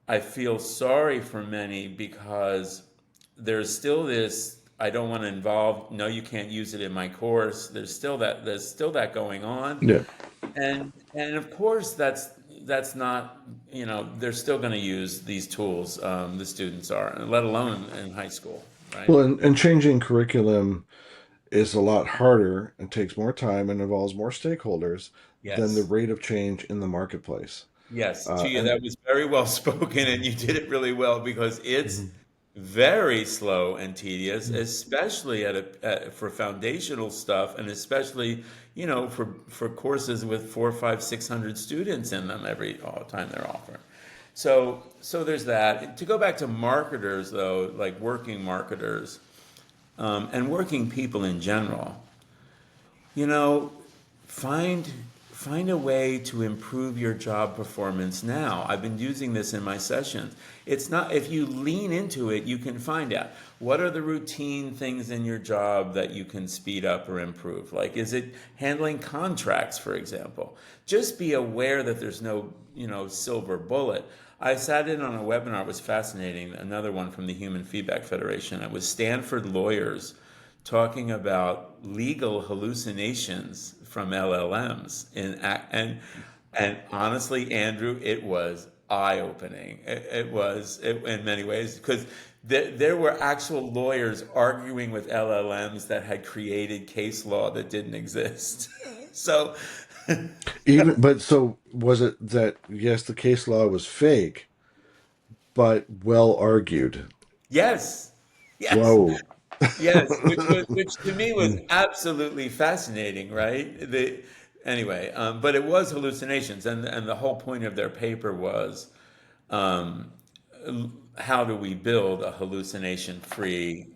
I feel sorry for many because there's still this, I don't want to involve, no, you can't use it in my course. There's still that going on. Yeah. And of course that's not, they're still going to use these tools, the students are, let alone in high school, right? Well, and changing curriculum is a lot harder and takes more time and involves more stakeholders than the Yes. rate of change in the marketplace. Yes, Gia, And that was very well spoken, and you did it really well, because it's Mhm. very slow and tedious, especially for foundational stuff, and especially for courses with 400, 500, 600 students in them every all the time they're offering. So there's that. To go back to marketers though, like working marketers, and working people in general, you know, find find a way to improve your job performance now. I've been using this in my sessions. It's not, if you lean into it, you can find out what are the routine things in your job that you can speed up or improve. Like, is it handling contracts, for example? Just be aware that there's no, silver bullet. I sat in on a webinar, it was fascinating, another one from the Human Feedback Federation. It was Stanford lawyers talking about legal hallucinations from LLMs, and honestly, Andrew, it was eye-opening. It was in many ways, because there were actual lawyers arguing with LLMs that had created case law that didn't exist. So but so was it that, yes, the case law was fake, but well argued? yes, yes. Whoa. Yes, which to me was absolutely fascinating, right? Anyway, but it was hallucinations, and the whole point of their paper was, um, how do we build a hallucination-free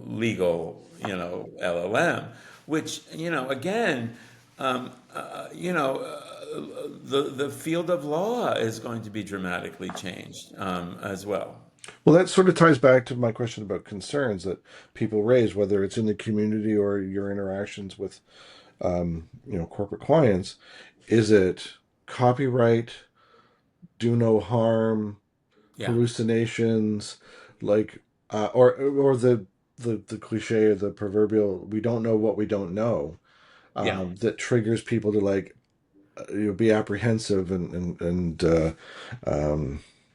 legal, LLM, which, again, um, uh, you know, the field of law is going to be dramatically changed, as well. Well, that sort of ties back to my question about concerns that people raise, whether it's in the community or your interactions with, corporate clients. Is it copyright, do no harm, Yeah. hallucinations, like, or the cliche or the proverbial, we don't know what we don't know, Yeah. that triggers people to like, be apprehensive and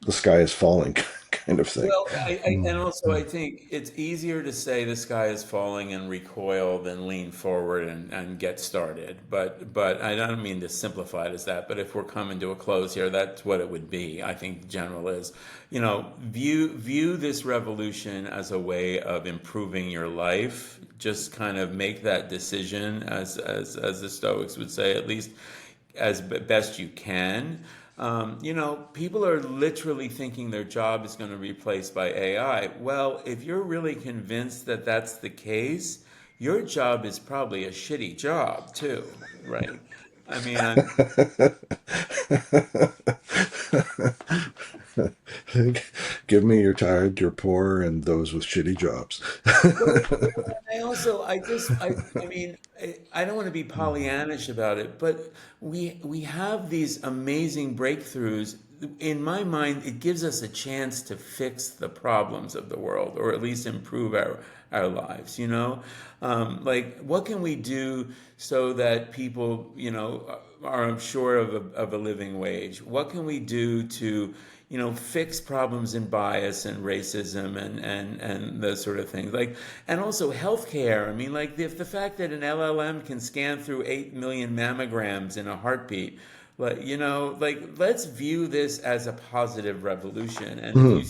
the sky is falling kind of thing. Well, and also I think it's easier to say the sky is falling and recoil than lean forward and get started. But I don't mean to simplify it as that. But if we're coming to a close here, that's what it would be. I think general is, view this revolution as a way of improving your life. Just kind of make that decision, as the Stoics would say, at least as best you can. People are literally thinking their job is going to be replaced by AI. Well, if you're really convinced that that's the case, your job is probably a shitty job too, right? I mean, Give me your tired, your poor, and those with shitty jobs. well, and I also, I mean, I don't want to be Pollyannish about it, but we have these amazing breakthroughs. In my mind, it gives us a chance to fix the problems of the world, or at least improve our lives. Like what can we do so that people, are sure of a living wage? What can we do to fix problems in bias and racism and those sort of things. And also healthcare. I mean, like the fact that an LLM can scan through 8 million mammograms in a heartbeat, let's view this as a positive revolution. And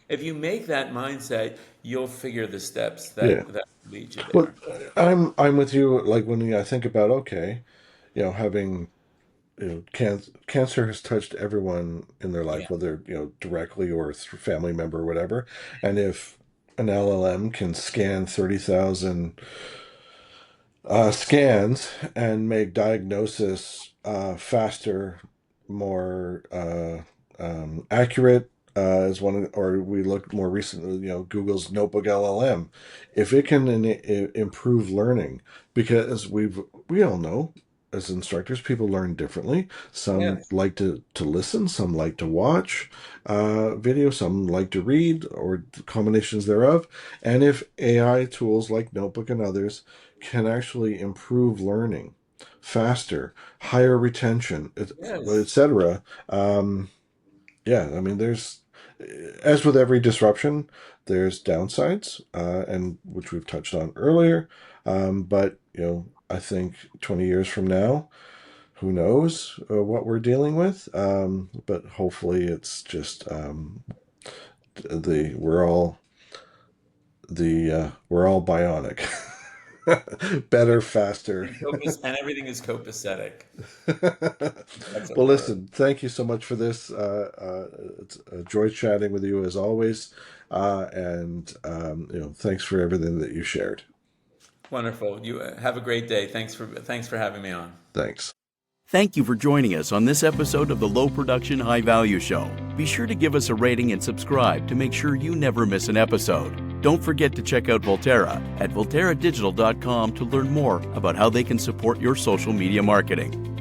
if you make that mindset, you'll figure the steps Yeah. that lead you Well, there. I'm with you. Like when I think about, okay, having, cancer has touched everyone in their Yeah. life, whether directly or through family member or whatever. And if an LLM can scan 30,000 scans and make diagnosis faster, more accurate, as one, or we looked more recently, Google's Notebook LLM. If it can improve learning, because we all know as instructors, people learn differently. Some Yes. like to listen, some like to watch video, some like to read, or combinations thereof. And if AI tools like Notebook and others can actually improve learning faster, higher retention, Yes. etc. Yeah, I mean, as with every disruption, there's downsides, and which we've touched on earlier. But I think 20 years from now, who knows what we're dealing with? But hopefully, it's just the we're all bionic, better, faster. And everything is copacetic. That's what Well, we're. listen, thank you so much for this. It's a joy chatting with you as always. And thanks for everything that you shared. Wonderful. You have a great day. Thanks for having me on. Thanks. Thank you for joining us on this episode of the Low Production High Value Show. Be sure to give us a rating and subscribe to make sure you never miss an episode. Don't forget to check out Volterra at volterradigital.com to learn more about how they can support your social media marketing.